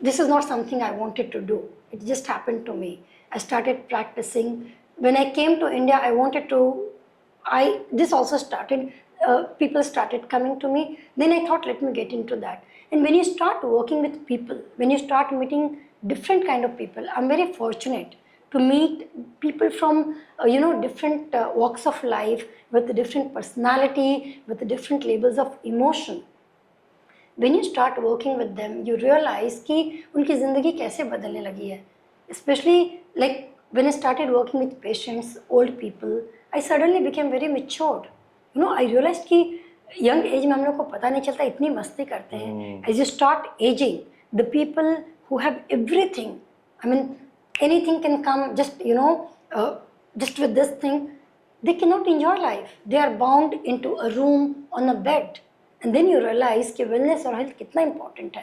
Speaker 1: this is not something I wanted to do. It just happened to me. I started practicing. When I came to India, I wanted to. This also started. People started coming to me. Then I thought, let me get into that. And when you start working with people, when you start meeting different kind of people, I'm very fortunate to meet people from different walks of life, with different personality, with different levels of emotion. When you start working with them, you realize कि उनकी ज़िंदगी कैसे बदलने लगी है. Especially like when I started working with patients, old people, I suddenly became very matured. I realized कि young age में हम लोग को पता नहीं चलता, इतनी मस्ती करते हैं. As you start aging, the people who have everything, I mean anything can come, just just with this thing, they cannot enjoy life. They are bound into a room on a bed. And then you realize कि wellness और health कितना important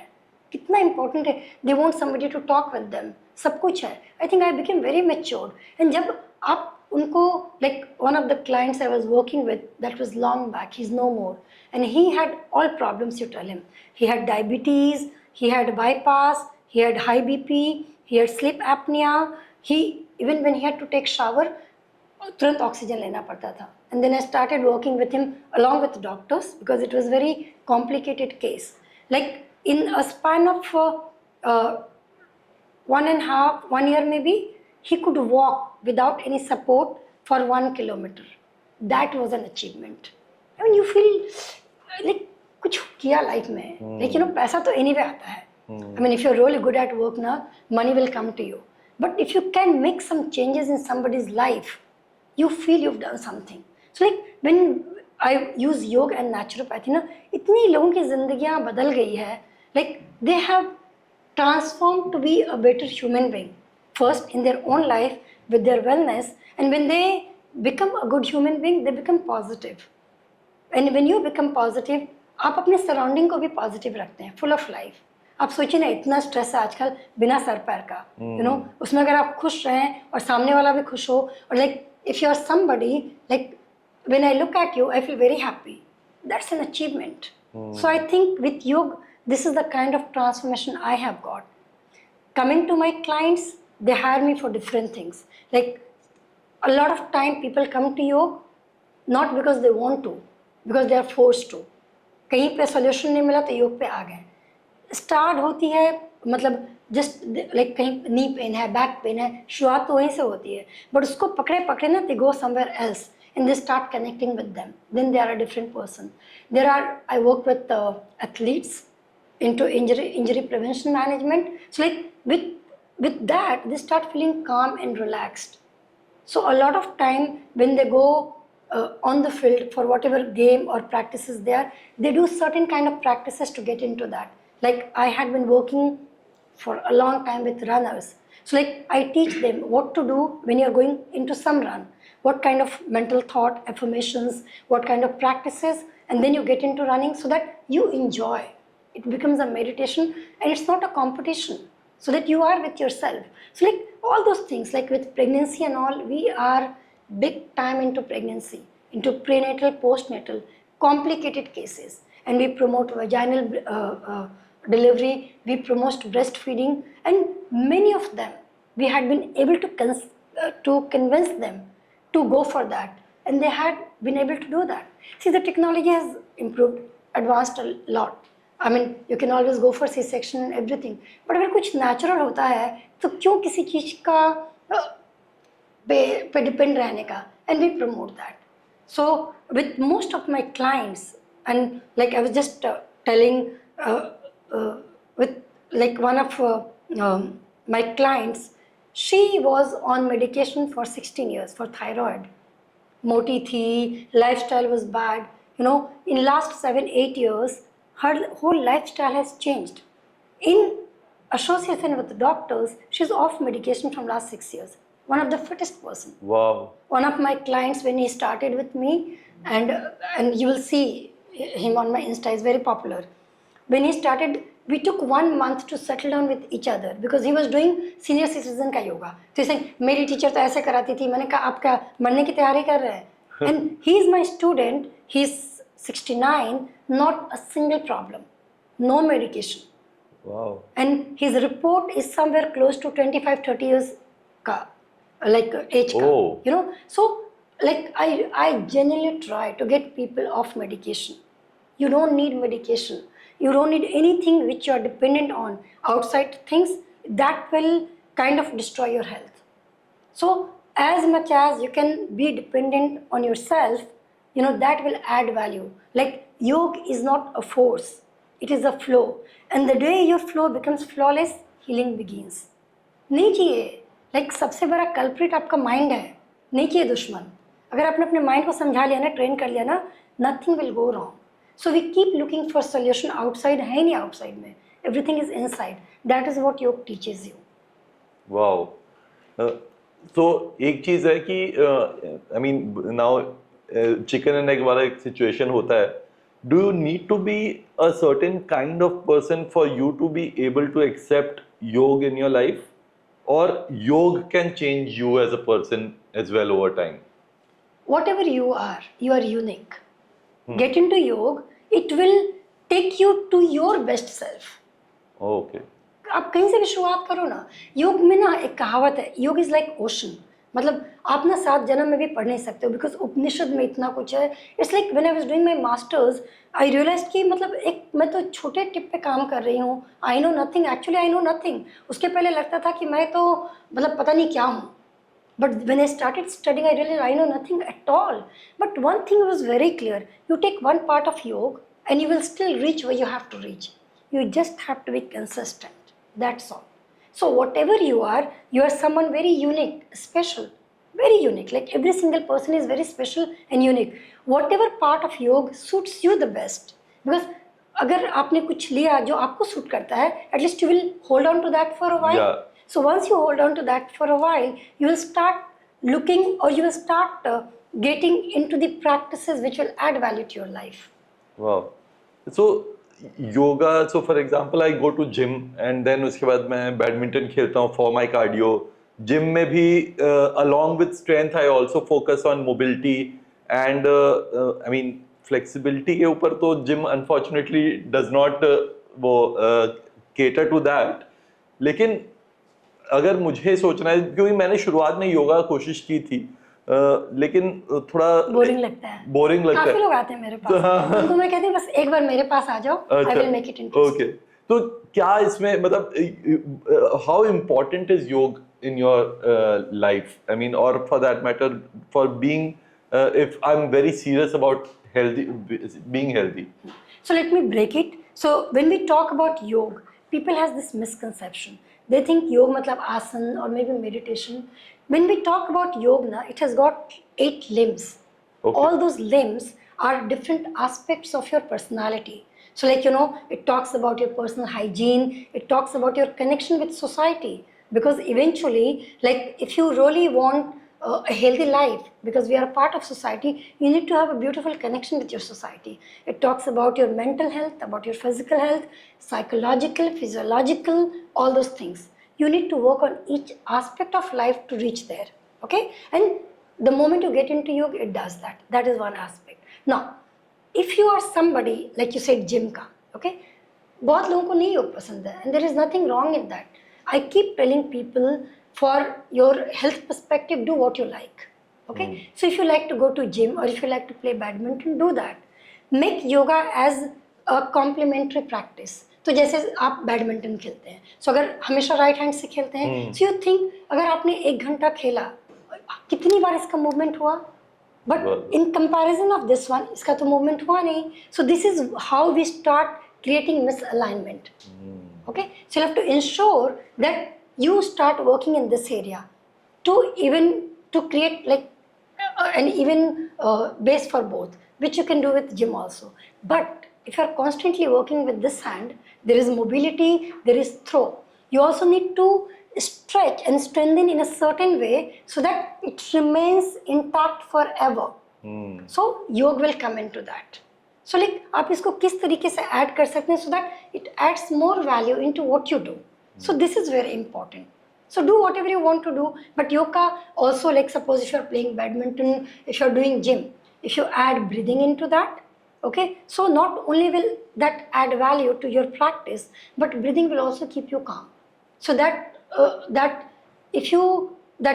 Speaker 1: है. They want somebody to talk with them. सब कुछ है. I think I became very matured. And जब आप उनको, like one of the clients I was working with, that was long back, he's no more, and he had all problems. You tell him he had diabetes, he had bypass, he had high BP, he had sleep apnea. Even when he had to take shower, तुरंत oxygen लेना पड़ता था. And then I started working with him along with doctors because it was very complicated case. Like in a span of 1 year maybe, he could walk without any support for 1 kilometer. That was an achievement. I mean, you feel like कुछ किया life में. Like, you know, पैसा तो anyway आता है. I mean, if you're really good at work now, money will come to you. But if you can make some changes in somebody's life, you feel you've done something. So like when I use yoga and naturopathy, ना इतनी लोगों की जिंदगियां बदल गई है. Like they have transformed to be a better human being. First in their own life with their wellness, and when they become a good human being, they become positive. And when you become positive, आप अपने surrounding को भी positive रखते हैं, full of life. आप सोचिए ना, इतना स्ट्रेस है आजकल बिना सर पैर का, यू नो, उसमें अगर आप खुश रहें और सामने वाला भी खुश हो, और like if you are somebody, like when I look at you I feel very happy. That's an achievement. So I think with yoga this is the kind of transformation I have got. Coming to my clients, they hire me for different things. Like a lot of time people come to yoga not because they want to, because they are forced to. कहीं पे solution नहीं मिला तो योग पे आ गए. Start होती है मतलब just like कहीं knee pain है, back pain है, शुरुआत तो वहीं से होती है. But उसको पकड़े पकड़े ना, they go somewhere else and they start connecting with them. Then they are a different person. I work with athletes into injury prevention management. So like with that, they start feeling calm and relaxed. So a lot of time when they go on the field for whatever game or practices there, they do certain kind of practices to get into that. Like I had been working for a long time with runners. So like I teach them what to do when you're going into some run, what kind of mental thought, affirmations, what kind of practices, and then you get into running so that you enjoy. It becomes a meditation and it's not a competition, so that you are with yourself. So like all those things, like with pregnancy and all, we are big time into pregnancy, into prenatal, postnatal, complicated cases, and we promote vaginal delivery, we promote breastfeeding, and many of them we had been able to convince them to go for that, and they had been able to do that. See, the technology has improved, advanced a lot. I mean, you can always go for C-section and everything. But अगर कुछ natural होता है तो क्यों किसी चीज़ का पे depend रहने का? And we promote that. So with most of my clients, and like I was just telling with like one of my clients, she was on medication for 16 years for thyroid. मोटी थी, lifestyle was bad. You know, in last 7-8 years, her whole lifestyle has changed. In association with the doctors, she's off medication from last 6 years. One of the fittest person.
Speaker 2: Wow.
Speaker 1: One of my clients, when he started with me, and you will see him on my Insta, is very popular. When he started, we took 1 month to settle down with each other because he was doing senior citizen का yoga. So he's saying, मेरी teacher तो ऐसे कराती थी. मैंने कहा, आप क्या मरने की तैयारी कर रहे हैं? And he is my student. He's 69, not a single problem, no medication.
Speaker 2: Wow.
Speaker 1: And his report is somewhere close to 25-30 years ka, like age ka,
Speaker 2: Oh.
Speaker 1: you know. So like I genuinely try to get people off medication. You don't need medication. You don't need anything which you are dependent on outside things that will kind of destroy your health. So as much as you can be dependent on yourself, you know, that will add value. Like yoga is not a force, it is a flow, and the day your flow becomes flawless, healing begins. नहीं चाहिए, like सबसे बड़ा culprit आपका mind है, नहीं चाहिए दुश्मन. अगर आपने अपने mind को समझा लिया ना, train कर लिया ना, nothing will go wrong. So we keep looking for solution outside, है नहीं outside में, everything is inside. That is what yoga teaches you.
Speaker 2: Wow. So एक चीज है कि I mean now chicken and egg वाला एक situation होता है. Do you need to be a certain kind of person for you to be able to accept yoga in your life, or yoga can change you as a person as well over time?
Speaker 1: Whatever you are unique. Get into yoga, it will take you to your best self.
Speaker 2: Okay.
Speaker 1: आप कहीं से भी शुरुआत करो ना. योग में ना एक कहावत है, योग इज लाइक ओशन. मतलब आप ना 7 जन्म में भी पढ़ नहीं सकते हो, बिकॉज उपनिषद में इतना कुछ है. It's like when I was doing my masters I realize कि मतलब एक मैं तो छोटे टिप पे काम कर रही हूँ. I know nothing, actually I know nothing. उसके पहले लगता था कि मैं तो मतलब पता नहीं क्या हूँ. But when I started studying, I realized I know nothing at all. But one thing was very clear. You take one part of yoga and you will still reach where you have to reach. You just have to be consistent. That's all. So whatever you are someone very unique, special, very unique. Like every single person is very special and unique. Whatever part of yoga suits you the best. Because अगर आपने कुछ लिया जो आपको suit करता है, at least you will hold on to that for a while.
Speaker 2: Yeah.
Speaker 1: So once you hold on to that for a while, you will start looking, or you will start getting into the practices which will add value to your life.
Speaker 2: Wow. So yoga, so for example I go to gym and then उसके बाद मैं badminton खेलता हूँ for my cardio. Gym में भी along with strength I also focus on mobility and I mean flexibility के ऊपर तो gym unfortunately does not वो cater to that. लेकिन अगर मुझे सोचना है, क्योंकि मैंने शुरुआत में योगा कोशिश की थी लेकिन थोड़ा
Speaker 1: बोरिंग लगता है.
Speaker 2: बोरिंग लगता
Speaker 1: काफी
Speaker 2: है.
Speaker 1: लोग आते हैं मेरे पास, उनको मैं कहती हूँ बस एक बार मेरे पास आ जाओ. I will make it interesting.
Speaker 2: Okay, तो क्या इसमें मतलब how important is yoga in your life, I mean, और for that matter for being if I am very serious about healthy, being healthy?
Speaker 1: So let me break it. So when we talk about yoga, people has this misconception. They think yoga matlab asan or maybe meditation. When we talk about yoga na, it has got 8 limbs.
Speaker 2: Okay.
Speaker 1: All those limbs are different aspects of your personality. So like it talks about your personal hygiene, it talks about your connection with society, because eventually, like if you really want a healthy life, because we are a part of society, you need to have a beautiful connection with your society. It talks about your mental health, about your physical health, psychological, physiological, all those things. You need to work on each aspect of life to reach there. Okay? And the moment you get into yoga, it does that. That is one aspect. Now, if you are somebody like you said gym का, okay, बहुत लोगों को नहीं योग पसंद है, and there is nothing wrong in that. I keep telling people, for your health perspective, do what you like. Okay, so if you like to go to gym or if you like to play badminton, do that. Make yoga as a complementary practice. तो जैसे आप badminton खेलते हैं, so अगर हमेशा right hand से खेलते हैं, so you think अगर आपने 1 घंटा खेला, कितनी बार इसका मूवमेंट हुआ? But in comparison of this one, इसका तो मूवमेंट हुआ नहीं. So this is how we start creating misalignment. Okay, so you have to ensure that you start working in this area to create like an even base for both, which you can do with gym also. But if you are constantly working with this hand, there is mobility, there is throw. You also need to stretch and strengthen in a certain way so that it remains intact forever. So yoga will come into that. So like आप इसको किस तरीके से add कर सकते हैं so that it adds more value into what you do. So this is very important. So do whatever you want to do, but yoga also, like suppose if you are playing badminton, if you are doing gym, if you add breathing into that, okay, so not only will that add value to your practice, but breathing will also keep you calm. So that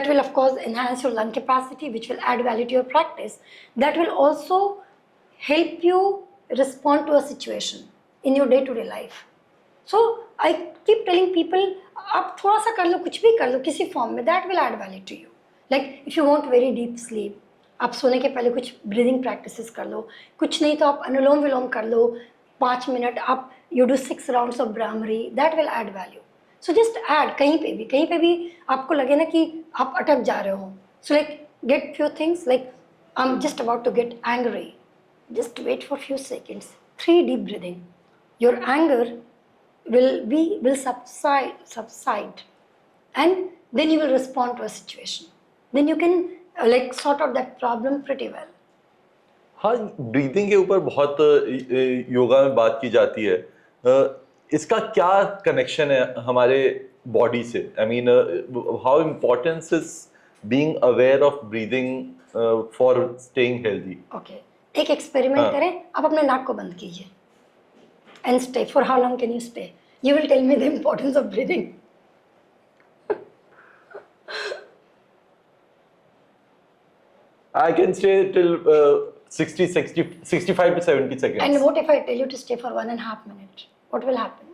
Speaker 1: will of course enhance your lung capacity, which will add value to your practice. That will also help you respond to a situation in your day-to-day life. So I keep telling people, आप थोड़ा सा कर लो, कुछ भी कर लो किसी form में, that will add value to you. Like if you want very deep sleep, आप सोने के पहले कुछ ब्रीदिंग प्रैक्टिसेस कर लो, कुछ नहीं तो आप अनुलोम विलोम कर लो 5 मिनट, आप you do 6 rounds of Brahmari, that will add value. So just add, कहीं पे भी आपको लगे ना कि आप अटक जा रहे हो, so like get few things, like I'm just about to get angry, just wait for few seconds, 3 deep breathing, your anger will subside, and then you will respond to a situation. Then you can like sort out that problem pretty well.
Speaker 2: हाँ, breathing के ऊपर बहुत योगा में बात की जाती है. इसका क्या कनेक्शन है हमारे बॉडी से? I mean how importance is being aware of breathing for staying healthy?
Speaker 1: Okay, एक एक्सपेरिमेंट करें. आप अपने नाक को बंद कीजिए and stay. For how long can you stay? You will tell me the importance of breathing.
Speaker 2: I can stay till 65 to 70 seconds.
Speaker 1: And what if I tell you to stay for 1.5 minutes? What will happen?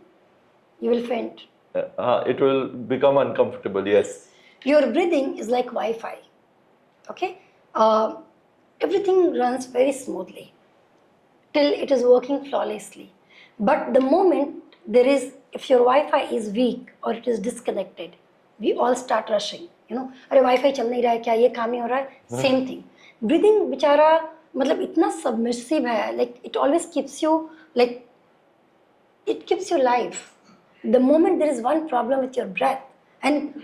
Speaker 1: You will faint.
Speaker 2: It will become uncomfortable, yes.
Speaker 1: Your breathing is like Wi-Fi. Okay? Everything runs very smoothly till it is working flawlessly. But the moment if your Wi-Fi is weak or it is disconnected, we all start rushing. अरे Wi-Fi चल नहीं रहा है क्या, ये काम नहीं हो रहा है. Same thing. Breathing बेचारा मतलब इतना submersive है, like it always keeps you like it keeps you alive. The moment there is one problem with your breath, and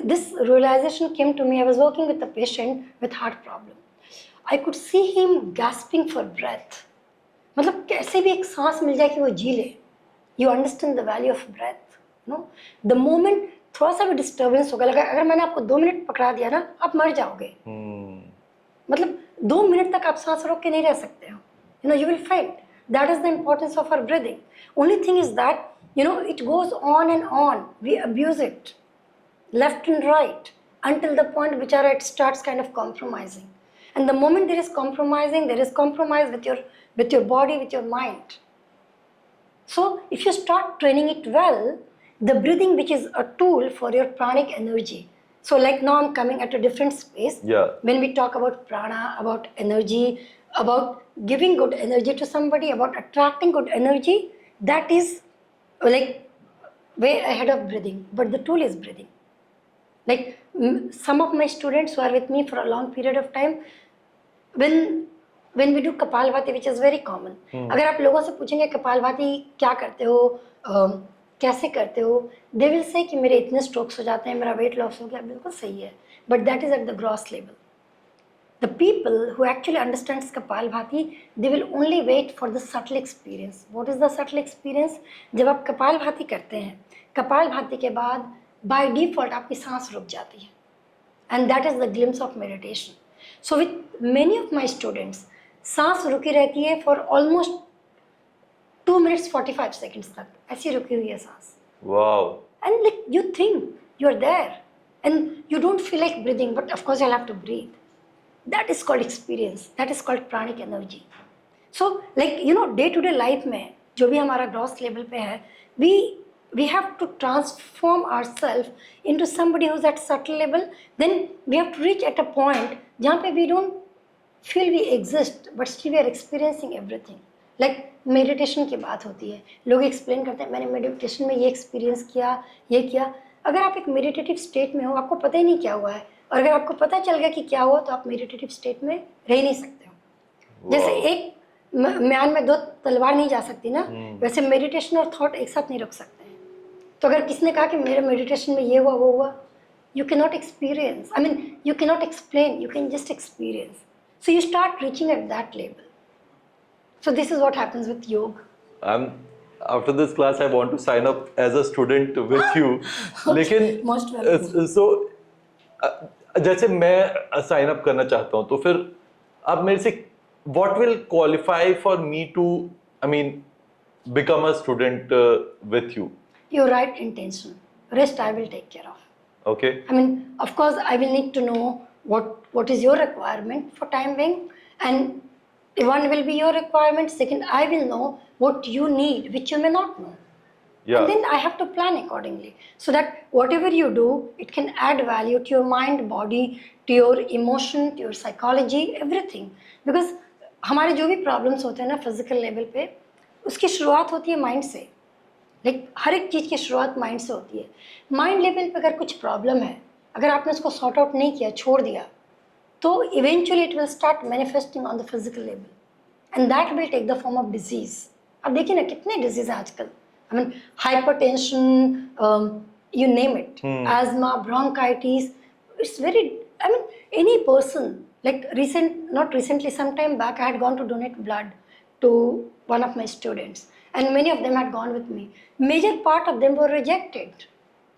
Speaker 1: this realization came to me. I was working with a patient with heart problem. I could see him gasping for breath. मतलब कैसे भी एक सांस मिल जाए कि वो जी ले. You understand the value of breath. The moment थोड़ा सा भी डिस्टर्बेंस होगा, लगा अगर मैंने आपको 2 मिनट पकड़ा दिया ना, आप मर जाओगे. मतलब 2 मिनट तक आप सांस रोक के नहीं रह सकते हो. You will faint. That is the importance of our breathing. Only thing is that, it goes on and on. We abuse it, left and right, until the point which it starts kind of compromising. And the moment there is compromising, there is compromise with your body, with your mind. So if you start training it well, the breathing, which is a tool for your pranic energy. So like now I'm coming at a different space.
Speaker 2: Yeah.
Speaker 1: When we talk about prana, about energy, about giving good energy to somebody, about attracting good energy, that is like way ahead of breathing. But the tool is breathing. Like some of my students who are with me for a long period of time, when we do Kapalbhati, which is very common. अगर आप लोगों से पूछेंगे Kapalbhati क्या करते हो, कैसे करते हो, they will say कि मेरे इतने strokes हो जाते हैं, मेरा weight loss हो गया. बिल्कुल सही है. But that is at the gross level. The people who actually understands Kapalbhati, they will only wait for the subtle experience. What is the subtle experience? जब आप Kapalbhati करते हैं, Kapalbhati के बाद by default आपकी सांस रुक जाती है. And that is the glimpse of meditation. So with many of my students, सांस रुकी रहती है for almost 2 minutes 45 seconds तक. ऐसी रुकी हुई है सांस.
Speaker 2: Wow.
Speaker 1: And like you think you're there and you don't feel like breathing, but of course you'll have to breathe. That is called experience. That is called pranic energy. So like day-to-day life में जो भी हमारा gross level पे है, we have to transform ourselves into somebody who's at subtle level. Then we have to reach at a point जहाँ पे we don't feel we exist, but still we are experiencing everything. Like meditation की बात होती है, लोग explain करते हैं मैंने meditation में ये experience किया, ये किया. अगर आप एक meditative state में हो, आपको पता ही नहीं क्या हुआ है, और अगर आपको पता चल गया कि क्या हुआ, तो आप meditative state में रह नहीं सकते हो. जैसे एक म्यान में 2 तलवार नहीं जा सकती ना, वैसे meditation और thought एक साथ नहीं रुक सकते हैं. तो अगर किसने कहा कि मेरे meditation में ये हुआ वो हुआ, you cannot experience. I mean, you cannot explain. You can just experience. So you start reaching at that level. So this is what happens with yoga.
Speaker 2: After this class, I want to sign up as a student with you. लेकिन
Speaker 1: Most welcome.
Speaker 2: So जैसे मैं sign up करना चाहता हूँ, तो फिर आप मेरे से what will qualify for me to, I mean, become a student with you?
Speaker 1: Your right intention. Rest I will take care of.
Speaker 2: Okay.
Speaker 1: I mean, of course, I will need to know what is your requirement for time being, and one will be your requirement. Second, I will know what you need, which you may not know.
Speaker 2: Yeah.
Speaker 1: And then I have to plan accordingly, so that whatever you do, it can add value to your mind, body, to your emotion, to your psychology, everything. Because हमारे जो भी problems होते हैं ना physical level पे, उसकी शुरुआत होती है mind से. Like हर एक चीज़ की शुरुआत mind से होती है. Mind level पे अगर कुछ problem है, अगर आपने उसको sort out नहीं किया, छोड़ दिया, तो eventually it will start manifesting on the physical level, and that will take the form of disease. अब देखिए ना कितने disease हैं आजकल. I mean, hypertension, you name it, asthma, bronchitis. It's very, I mean, any person, like not recently, some time back, I had gone to donate blood to one of my students, and many of them had gone with me. Major part of them were rejected.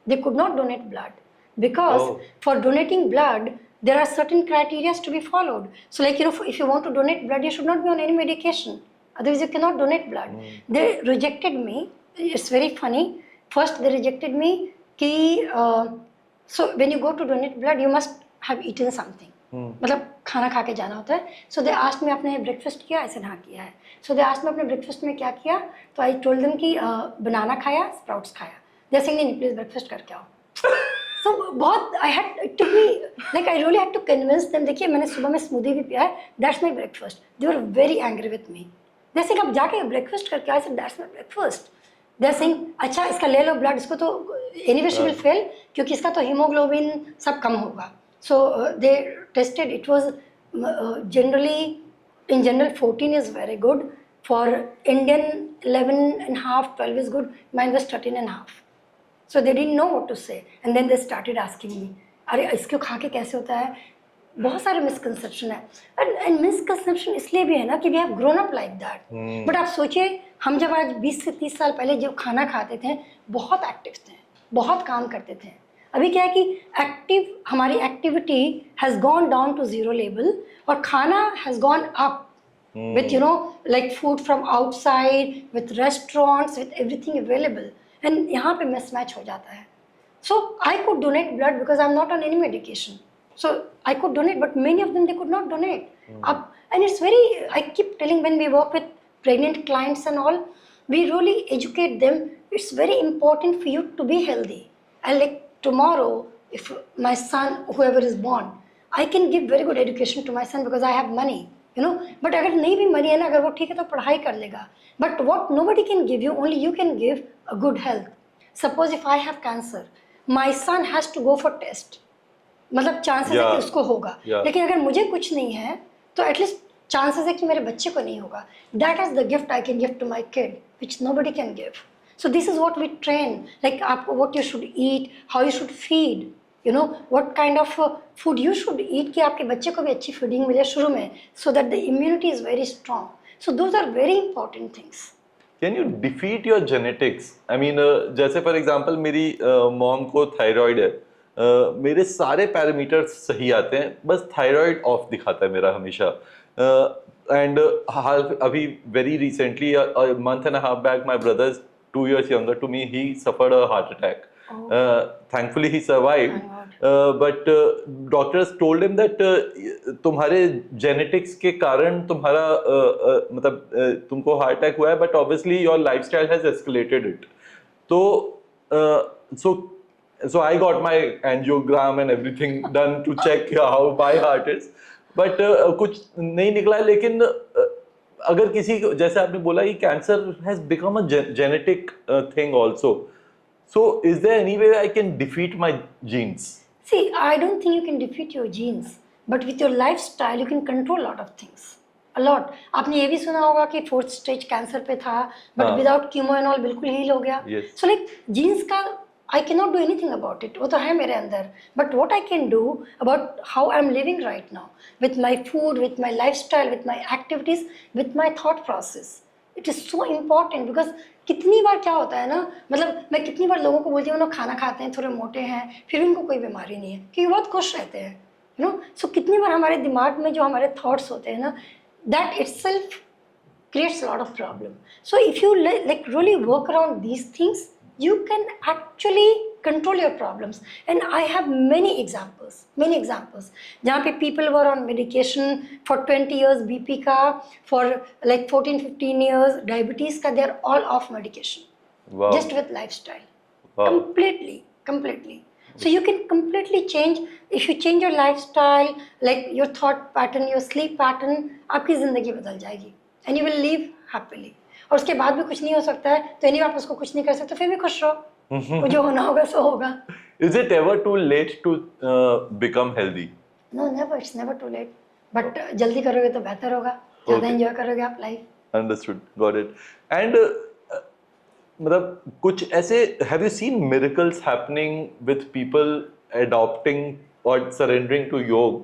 Speaker 1: They could not donate blood because for donating blood, there are certain criteria to be followed. So like, if you want to donate blood, you should not be on any medication. Otherwise, you cannot donate blood. They rejected me. It's very funny. First, they rejected me. So when you go to donate blood, you must have eaten something. मतलब खाना खा के जाना होता है. So they asked me आपने breakfast किया? I said हाँ किया है. So they asked me आपने ब्रेकफास्ट में क्या किया? तो I told them कि बनाना खाया, स्प्राउट्स खाया. They said नहीं प्लीज ब्रेकफास्ट करके आओ. So बहुत I had to be like I really had to convince them. देखिए मैंने सुबह में स्मूदी भी पिया है. That's my breakfast. They were very angry with me. They said आप जाके ब्रेकफास्ट करके आओ. I said that's my breakfast. They are saying अच्छा इसका ले लो ब्लड, इसको तो anyway she will fail क्योंकि इसका तो हीमोग्लोबिन सब कम होगा. So they tested. It was generally in general 14 is very good. For Indian 11 and half, 12 is good. Mine was 13 and half. So they didn't know what to say, and then they started asking me, अरे इसको खा के कैसे होता है? बहुत सारे misconception है, and मिसकंसेप्शन इसलिए भी है ना कि we have grown up like that. But आप सोचिए हम जब आज 20 से 30 साल पहले जब खाना खाते थे बहुत एक्टिव थे, बहुत काम करते थे. अभी क्या है कि एक्टिव हमारी activity has gone down to zero level और खाना has gone up with like food from outside, with restaurants, with everything available. And यहाँ पे mismatch हो जाता है. So I could donate blood because I'm not on any medication. So I could donate, but many of them they could not donate. And it's very, I keep telling when we work with pregnant clients and all, we really educate them. It's very important for you to be healthy. And like tomorrow, if my son, whoever is born, I can give very good education to my son because I have money. But अगर नहीं भी money है ना, अगर वो ठीक है तो पढ़ाई कर लेगा. But what nobody can give you, only you can give a good health. Suppose if I have cancer, my son has to go for test. मतलब chances है कि उसको होगा. लेकिन अगर मुझे कुछ नहीं है तो at least chances है कि मेरे बच्चे को नहीं होगा. That is the gift I can give to my kid, which nobody can give. So this is what we train, like what you should eat, how you should feed. What kind of food you should eat कि आपके बच्चे को भी अच्छी feeding मिले शुरू में, so that the immunity is very strong. So those are very important things.
Speaker 2: Can you defeat your genetics? I mean, जैसे for example मेरी मॉम को थायराइड है, मेरे सारे पैरामीटर्स सही आते हैं, बस थायराइड ऑफ दिखाता है मेरा हमेशा. And अभी very recently, a month and a half back, my brother is 2 years younger to me, he suffered a heart attack. Thankfully he survived. But doctors told him that तुम्हारे genetics के कारण तुम्हारा मतलब तुमको heart attack हुआ है, but obviously your lifestyle has escalated it. So I got my angiogram and everything done to check how my heart is, but कुछ नहीं निकला. लेकिन अगर किसी जैसे आपने बोला कि cancer has become a genetic thing also. So is there any way I can defeat my genes?
Speaker 1: See, I don't think you can defeat your genes, but with your lifestyle you can control a lot of things. A lot. आपने ये भी सुना होगा कि 4th stage cancer पे था, but without chemo and all बिल्कुल heal हो गया.
Speaker 2: Yes.
Speaker 1: So like genes का I cannot do anything about it. वो तो है मेरे अंदर. But what I can do about how I'm living right now, with my food, with my lifestyle, with my activities, with my thought process. It is so important because कितनी बार क्या होता है ना, मतलब मैं कितनी बार लोगों को बोलती हूँ ना खाना खाते हैं, थोड़े मोटे हैं, फिर भी उनको कोई बीमारी नहीं है क्योंकि बहुत खुश रहते हैं. So कितनी बार हमारे दिमाग में जो हमारे थॉट्स होते हैं ना, that itself creates a lot of problem. So if you like really work around these things, you can actually control your problems. And I have many examples जहाँ पे people were on medication for 20 years BP का, for like 14-15 years diabetes का, they are all off medication.
Speaker 2: Wow.
Speaker 1: Just with lifestyle.
Speaker 2: Wow.
Speaker 1: Completely. So you can completely change if you change your lifestyle, like your thought pattern, your sleep pattern, आपकी जिंदगी बदल जाएगी and you will live happily. और उसके बाद भी कुछ नहीं हो सकता है तो नहीं आप उसको कुछ नहीं कर सकते, फिर भी खुश रहो. वो जो होना होगा सो होगा.
Speaker 2: Is it ever too late to become healthy?
Speaker 1: No, never. It's never too late. But जल्दी करोगे तो बेहतर होगा. ज़्यादा enjoy करोगे आप life.
Speaker 2: Understood. Got it. And मतलब कुछ ऐसे have you seen miracles happening with people adopting or surrendering to yoga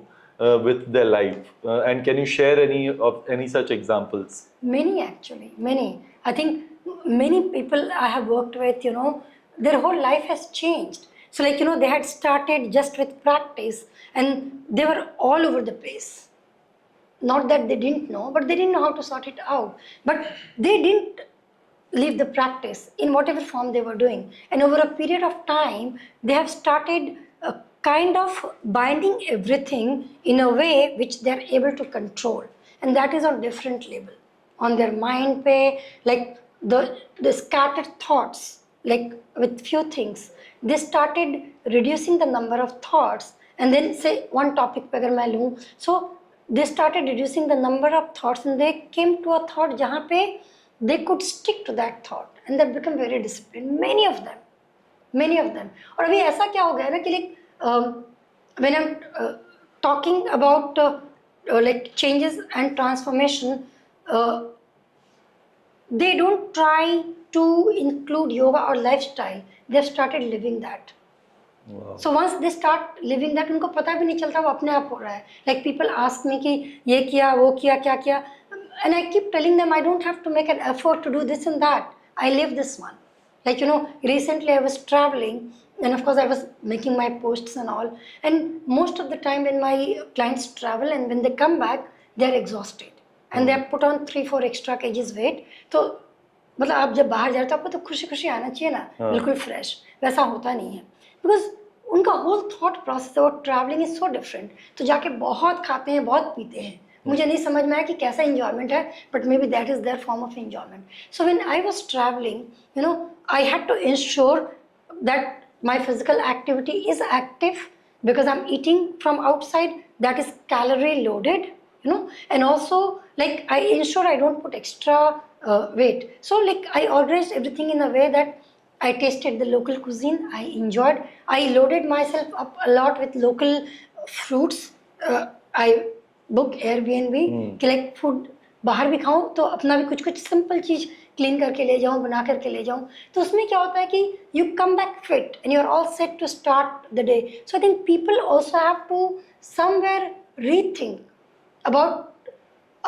Speaker 2: with their life? And can you share any such examples?
Speaker 1: Many actually, many. I think many people I have worked with, their whole life has changed. So like, they had started just with practice and they were all over the place. Not that they didn't know, but they didn't know how to sort it out. But they didn't leave the practice in whatever form they were doing. And over a period of time, they have started kind of binding everything in a way which they're able to control, and that is on different level on their mind pe, like the scattered thoughts, like with few things they started reducing the number of thoughts, and then say one topic pe agar main लूँ, so they started reducing the number of thoughts and they came to a thought जहाँ पे they could stick to that thought and they become very disciplined, many of them. और अभी ऐसा क्या हो गया ना कि like when I'm talking about like changes and transformation, they don't try to include yoga or lifestyle, they've started living that.
Speaker 2: Wow.
Speaker 1: So once they start living that, उनको पता भी नहीं चलता वो अपने आप हो रहा है. Like people ask me कि ये किया वो किया क्या किया, and I keep telling them I don't have to make an effort to do this and that. I live this one. Like recently I was traveling, and of course I was making my posts and all. And most of the time when my clients travel and when they come back, they're exhausted and they have put on 3-4 extra kgs weight. तो मतलब आप जब बाहर जाते हो आपको तो खुशी खुशी आना चाहिए ना, बिल्कुल फ्रेश. वैसा होता नहीं है बिकॉज उनका होल थॉट प्रोसेस और ट्रैवलिंग इज सो डिफरेंट. तो जाके बहुत खाते हैं बहुत पीते हैं. मुझे नहीं समझ में आया कि कैसा इंजॉयमेंट है, but may be that is their form of enjoyment. So when I was travelling I had to ensure that my physical activity is active because I'm eating from outside that is calorie loaded, and also like I ensure I don't put extra weight. So like I organized everything in a way that I tasted the local cuisine, I enjoyed, I loaded myself up a lot with local fruits. I booked Airbnb कि like food बाहर भी खाऊं तो अपना भी कुछ simple चीज clean करके ले जाऊं, बना करके ले जाऊं. तो उसमें क्या होता है कि you come back fit and you are all set to start the day. So I think people also have to somewhere rethink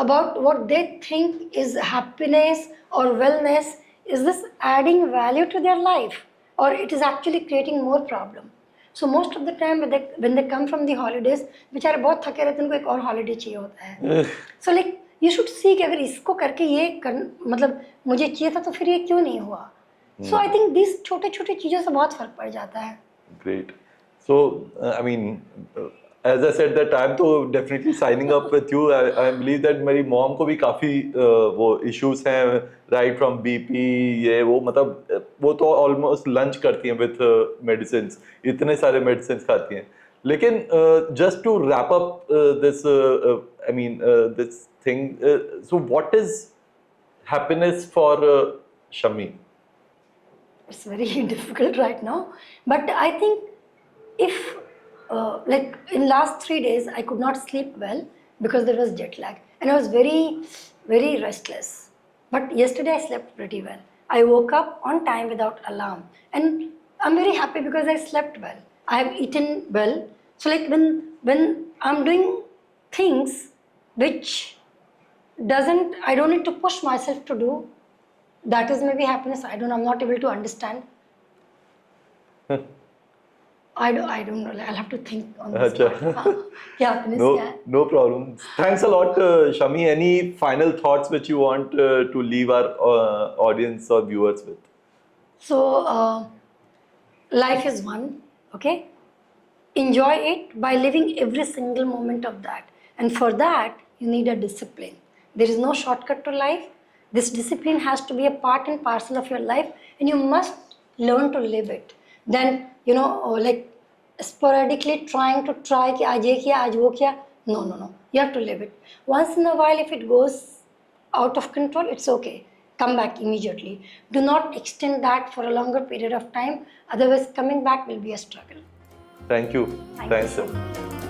Speaker 1: about what they think is happiness or wellness. Is this adding value to their life or it is actually creating more problem? So most of the time when they come from the holidays, बेचारे बहुत थके रहते हैं, उनको एक और holiday चाहिए होता है. So like you should see कि अगर इसको करके ये मतलब मुझे चाहिए था तो फिर ये क्यों नहीं हुआ. So I think these छोटे छोटे चीज़ों से बहुत फर्क पड़ जाता है.
Speaker 2: Great. So I mean, as I said that I'm तो definitely signing up with you. I believe that मेरी mom को भी काफ़ी वो issues हैं, right from BP ये वो, मतलब वो तो almost lunch करती हैं with medicines, इतने सारे medicines खाती हैं. लेकिन just to wrap up this I mean this thing, so what is happiness for Shami?
Speaker 1: It's very difficult right now, but I think if like in last 3 days I could not sleep well because there was jet lag and I was very restless. But yesterday I slept pretty well. I woke up on time without alarm and I'm very happy because I slept well. I have eaten well. So like when I'm doing things which I don't need to push myself to do, that is maybe happiness. I don't know, I'm not able to understand. I don't know. I'll have to think on this. क्या happiness क्या है?
Speaker 2: No problem. Thanks a lot, Shami. Any final thoughts which you want to leave our audience or viewers with?
Speaker 1: So life is one, okay? Enjoy it by living every single moment of that. And for that, you need a discipline. There is no shortcut to life. This discipline has to be a part and parcel of your life and you must learn to live it. Then, like sporadically trying to try कि आज ये किया, आज वो किया. No. You have to live it. Once in a while, if it goes out of control, it's okay. Come back immediately. Do not extend that for a longer period of time. Otherwise, coming back will be a struggle.
Speaker 2: Thank you.
Speaker 1: Thank you so
Speaker 2: sir.
Speaker 1: much.